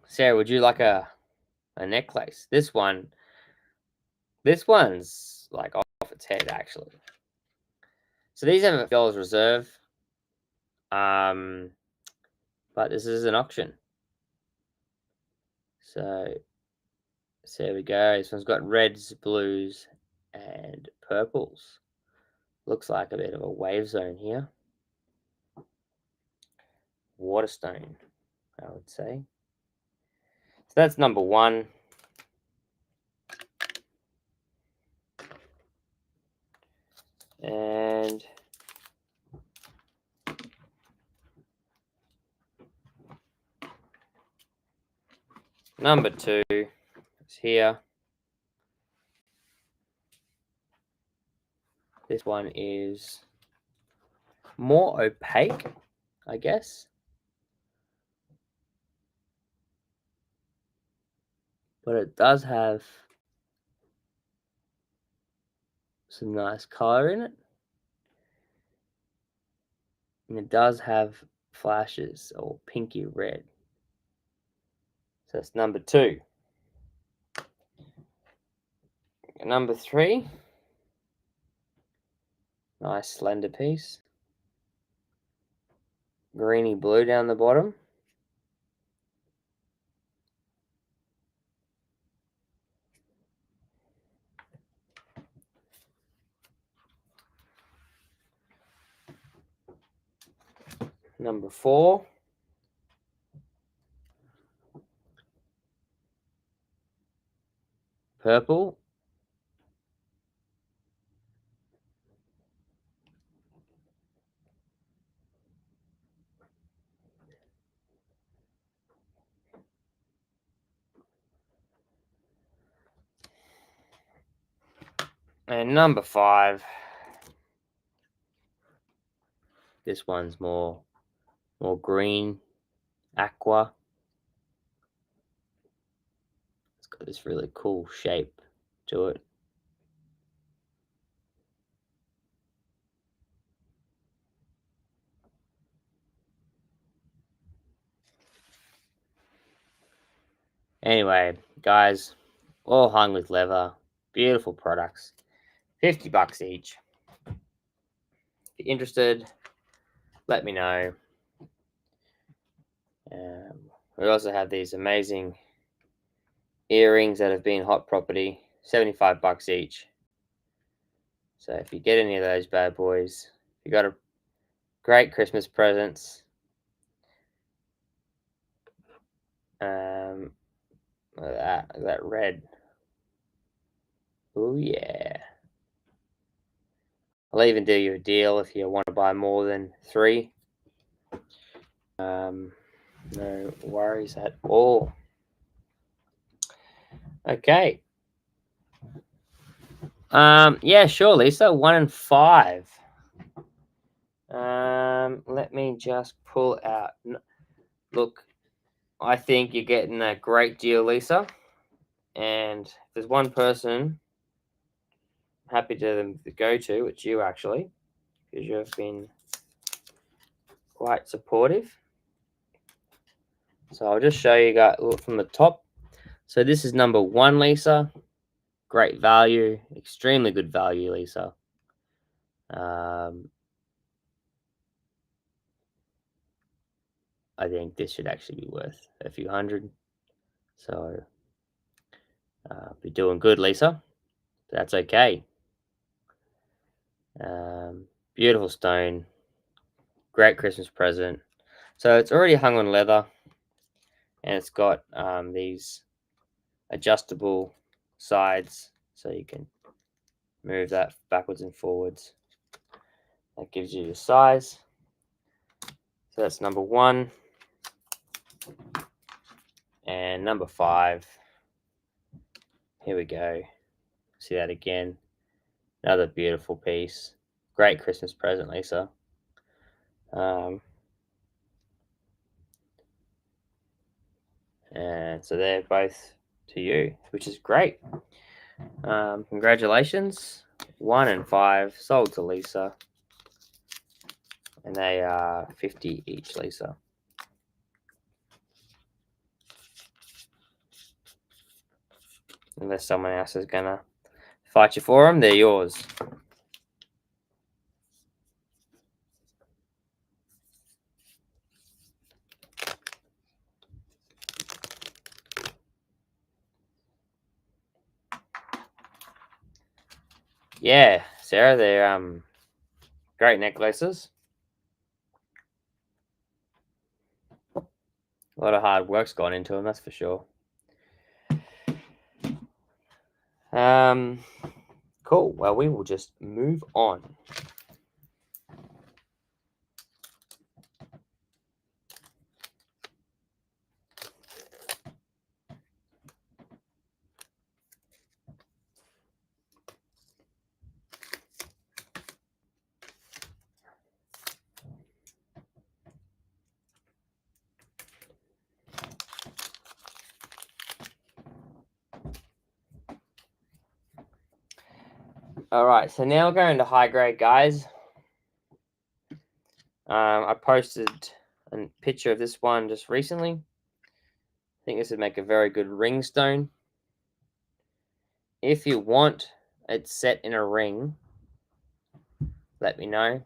Sarah, would you like a necklace? This one's like off its head actually. So these have $50 reserve. But this is an auction. So there we go. This one's got reds, blues, and purples. Looks like a bit of a wave zone here. Waterstone, I would say. So that's number one. And number two is here. This one is more opaque, I guess. But it does have some nice color in it. And it does have flashes or pinky red. So that's number two. Number three, nice slender piece. Greeny blue down the bottom. Number four, purple. And number five, this one's more green, aqua. It's got this really cool shape to it. Anyway, guys, all hung with leather, beautiful products, $50 each. If you're interested, let me know. We also have these amazing earrings that have been hot property, $75 each. So if you get any of those bad boys, you got a great Christmas presents. Look at that red. Oh yeah. I'll even do you a deal if you want to buy more than 3. No worries at all. Okay. Yeah, sure, Lisa. 1 and 5. Let me just pull out. Look, I think you're getting a great deal, Lisa. And if there's one person happy to go to, it's you actually, because you've been quite supportive. So I'll just show you guys from the top. So this is number 1, Lisa. Great value, extremely good value, Lisa. I think this should actually be worth a few hundred. So be doing good, Lisa. That's okay. Beautiful stone. Great Christmas present. So it's already hung on leather, and it's got these adjustable sides, so you can move that backwards and forwards. That gives you your size. So that's number 1. And number 5. Here we go. See that again. Another beautiful piece. Great Christmas present, Lisa. And so they're both to you, which is great. Congratulations. 1 and 5 sold to Lisa. and they are 50 each, Lisa. Unless someone else is gonna fight you for them, they're yours. Yeah, Sarah, they're great necklaces. A lot of hard work's gone into them, that's for sure. Cool. Well, we will just move on. All right, so now we're going to high grade, guys. I posted a picture of this one just recently. I think this would make a very good ring stone. If you want it set in a ring, let me know.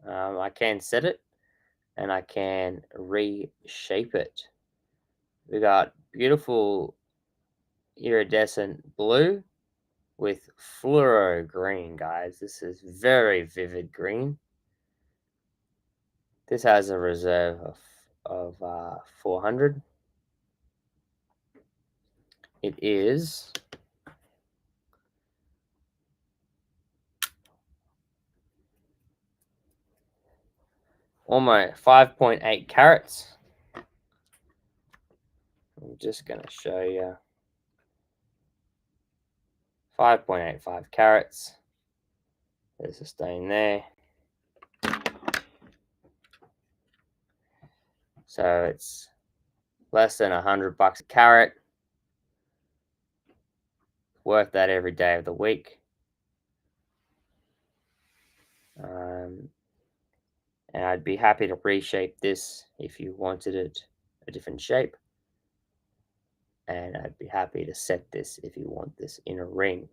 I can set it and I can reshape it. We got beautiful iridescent blue with fluoro green, guys. This is very vivid green. This has a reserve of 400. It is almost 5.8 carats. I'm just going to show you 5.85 carats. There's a stain there. So it's less than $100 a carat. Worth that every day of the week. And I'd be happy to reshape this if you wanted it a different shape. And I'd be happy to set this if you want this in a ring.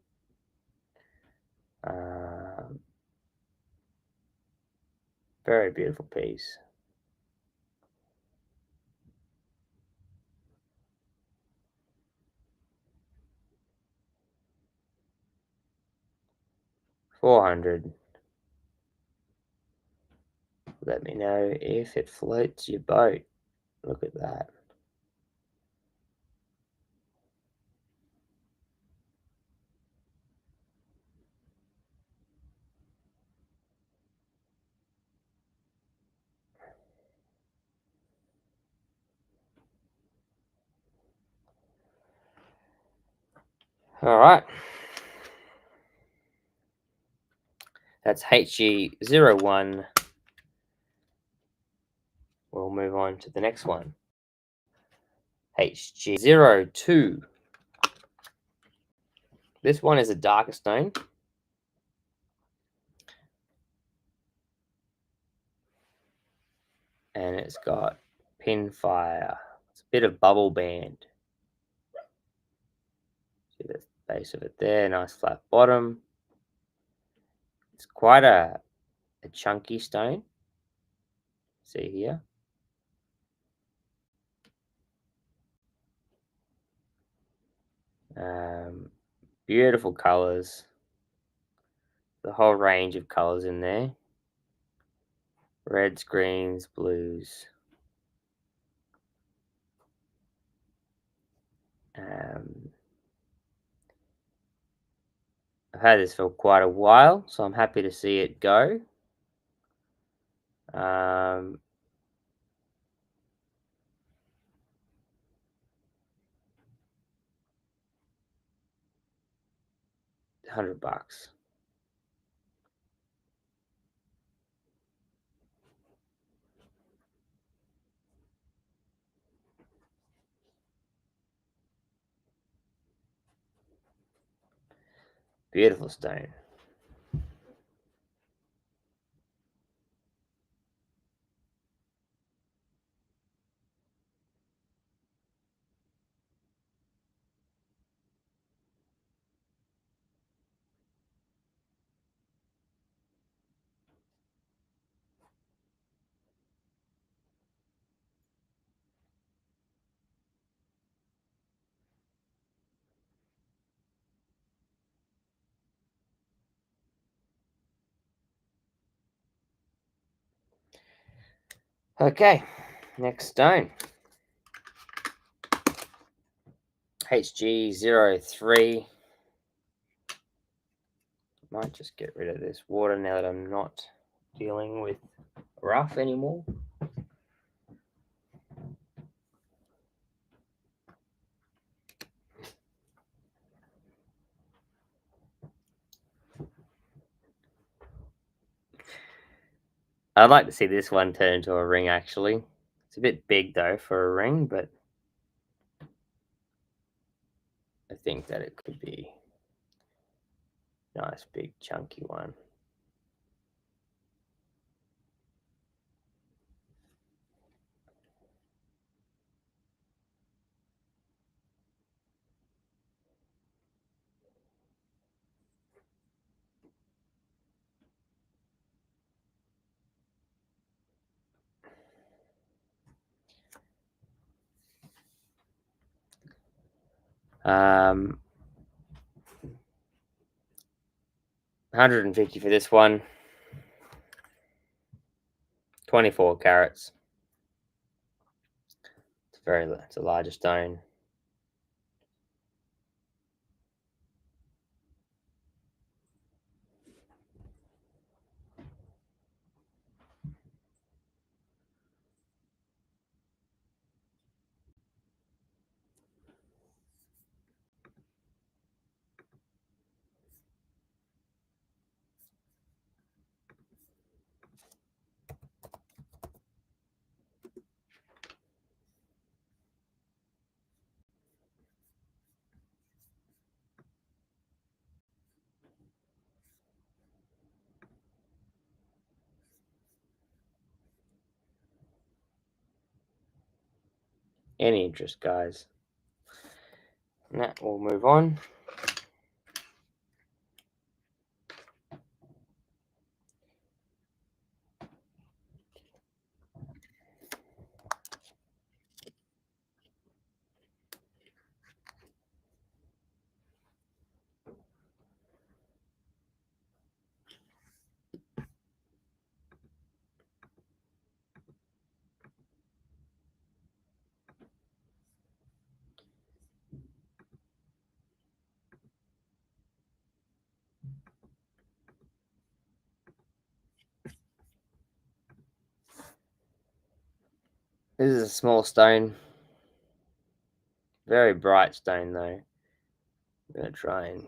Very beautiful piece. $400. Let me know if it floats your boat. Look at that. All right. That's HG01. We'll move on to the next one. HG02. This one is a darker stone. And it's got pinfire. It's a bit of bubble band. See the base of it there, nice flat bottom. It's quite a chunky stone. See here. Beautiful colors. The whole range of colors in there. Reds, greens, blues. I've had this for quite a while, so I'm happy to see it go. $100. Beautiful stone. Okay, next stone. HG03. Might just get rid of this water now that I'm not dealing with rough anymore. I'd like to see this one turn into a ring, actually. It's a bit big, though, for a ring, but I think that it could be a nice, big, chunky one. Um, 150 for this one. 24 carats. It's a larger stone. Any interest, guys? Nah, we'll move on. This is a small stone. Very bright stone, though. I'm going to try and...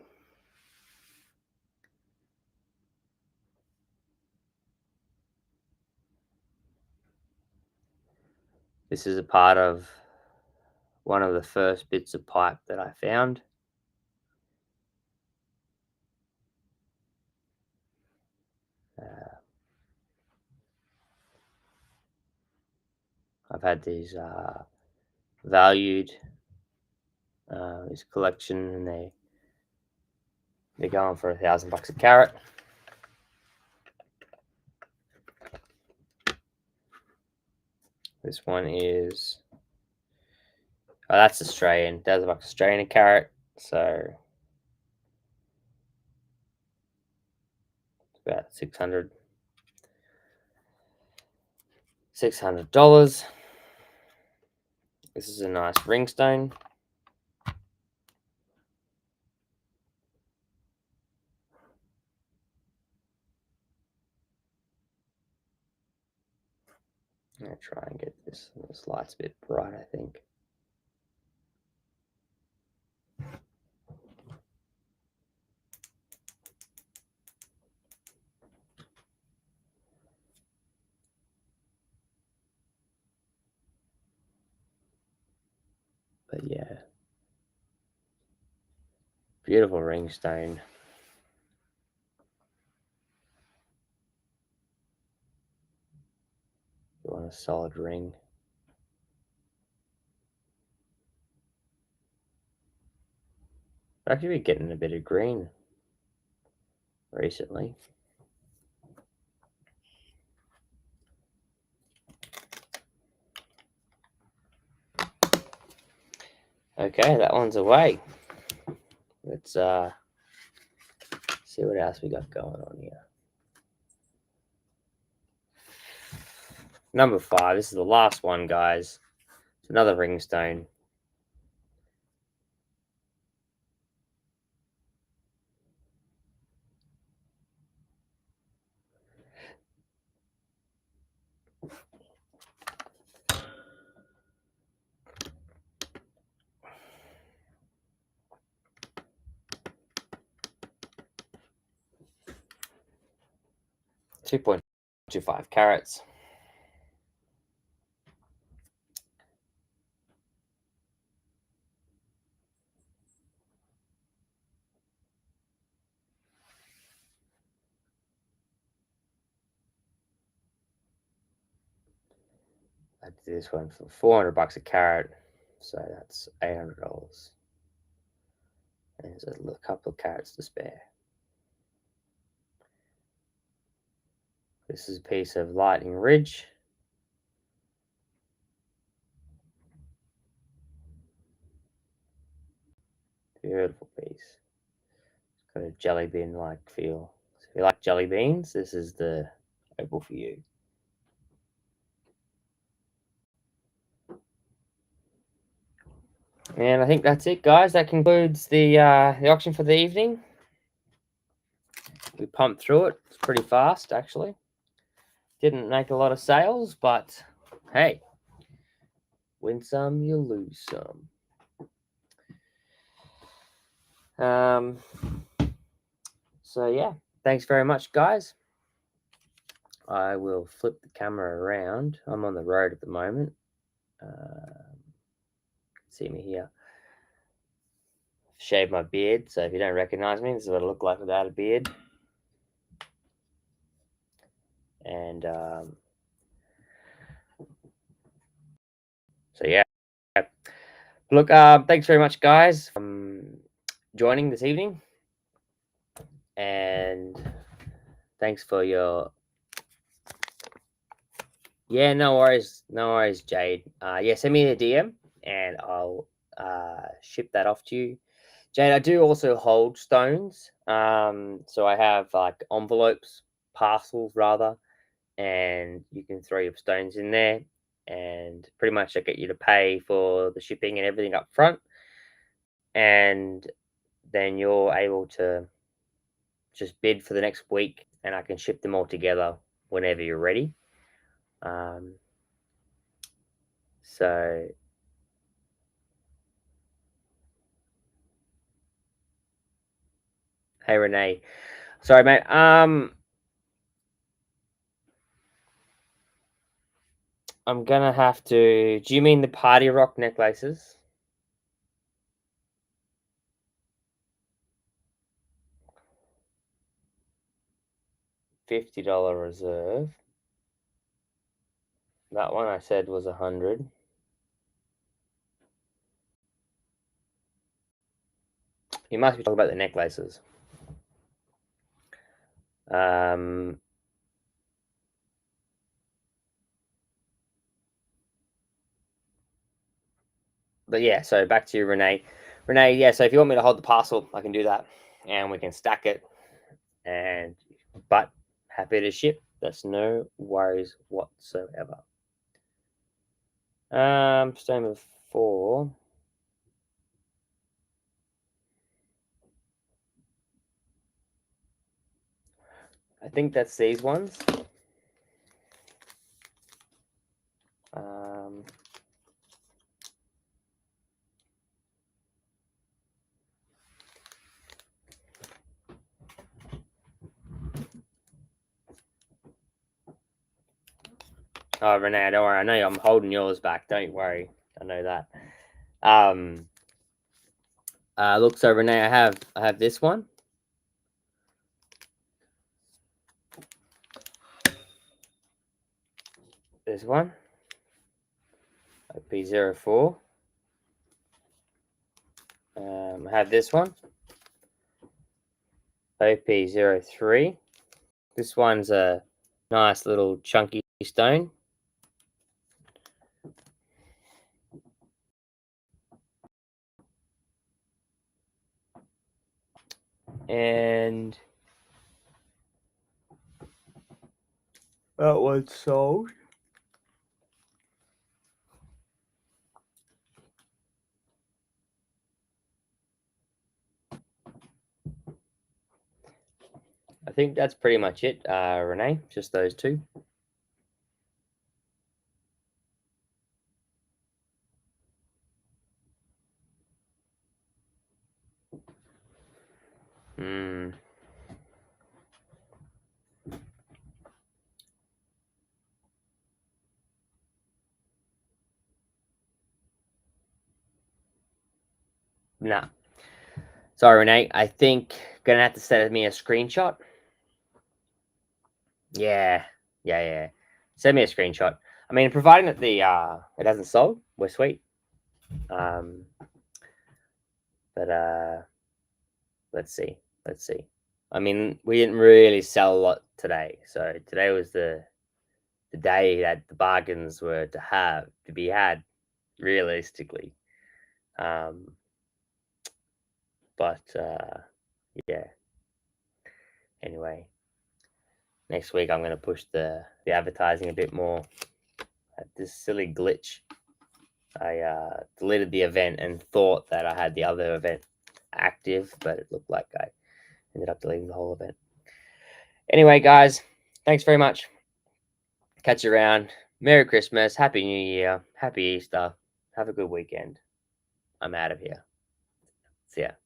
This is a part of one of the first bits of pipe that I found. I've had these valued, this collection, and they're going for $1,000 a carat. This one is, oh, that's Australian, $1,000 Australian a carat. So it's about $600. This is a nice ring stone. I'm gonna try and get this. This light's a bit bright, I think. But yeah, beautiful ring stone. You want a solid ring. I've actually been getting a bit of green recently. Okay, that one's away. Let's see what else we got going on here. Number 5. This is the last one, guys. It's another ringstone. $2.25 carats. I did this one for $400 a carat, so that's $800. There's a couple of carats to spare. This is a piece of Lightning Ridge. Beautiful piece. It's got a jelly bean like feel. So if you like jelly beans, this is the opal for you. And I think that's it, guys. That concludes the auction for the evening. We pumped through it. It's pretty fast, actually. Didn't make a lot of sales, but hey, win some, you lose some. So yeah, thanks very much, guys. I will flip the camera around. I'm on the road at the moment. See me here. Shaved my beard, so if you don't recognize me, this is what I look like without a beard. And so yeah, look, thanks very much, guys, for joining this evening, and thanks for your no worries, Jade. Yeah, send me a DM and I'll ship that off to you. Jade, I do also hold stones. So I have like envelopes, parcels rather, and you can throw your stones in there, and pretty much I get you to pay for the shipping and everything up front, and then you're able to just bid for the next week, and I can ship them all together whenever you're ready. So hey Renee, sorry mate. I'm gonna have to. Do you mean the party rock necklaces? $50 reserve. That one I said was 100. You must be talking about the necklaces. But yeah, so back to you, Renee. Renee, yeah. So if you want me to hold the parcel, I can do that, and we can stack it. But happy to ship. That's no worries whatsoever. Stone of 4. I think that's these ones. Oh, Renee, don't worry. I know I'm holding yours back. Don't worry. I know that. Look, so Renee, I have this one. This one. OP04. I have this one. OP03. This one's a nice little chunky stone. And that one's sold. I think that's pretty much it, Renee. Just those two. Mm. Nah. Sorry, Renee. I think gonna have to send me a screenshot. Yeah, yeah. Send me a screenshot. I mean, providing that the it hasn't sold, we're sweet. Um, but let's see, let's see. I mean, we didn't really sell a lot today, so today was the day that the bargains were to be had, realistically. Um, but yeah. Anyway, next week I'm gonna push the advertising a bit more. Had this silly glitch. I deleted the event and thought that I had the other event active, but it looked like I ended up deleting the whole event. Anyway, guys, thanks very much. Catch you around. Merry Christmas, Happy New Year, Happy Easter. Have a good weekend. I'm out of here. See ya.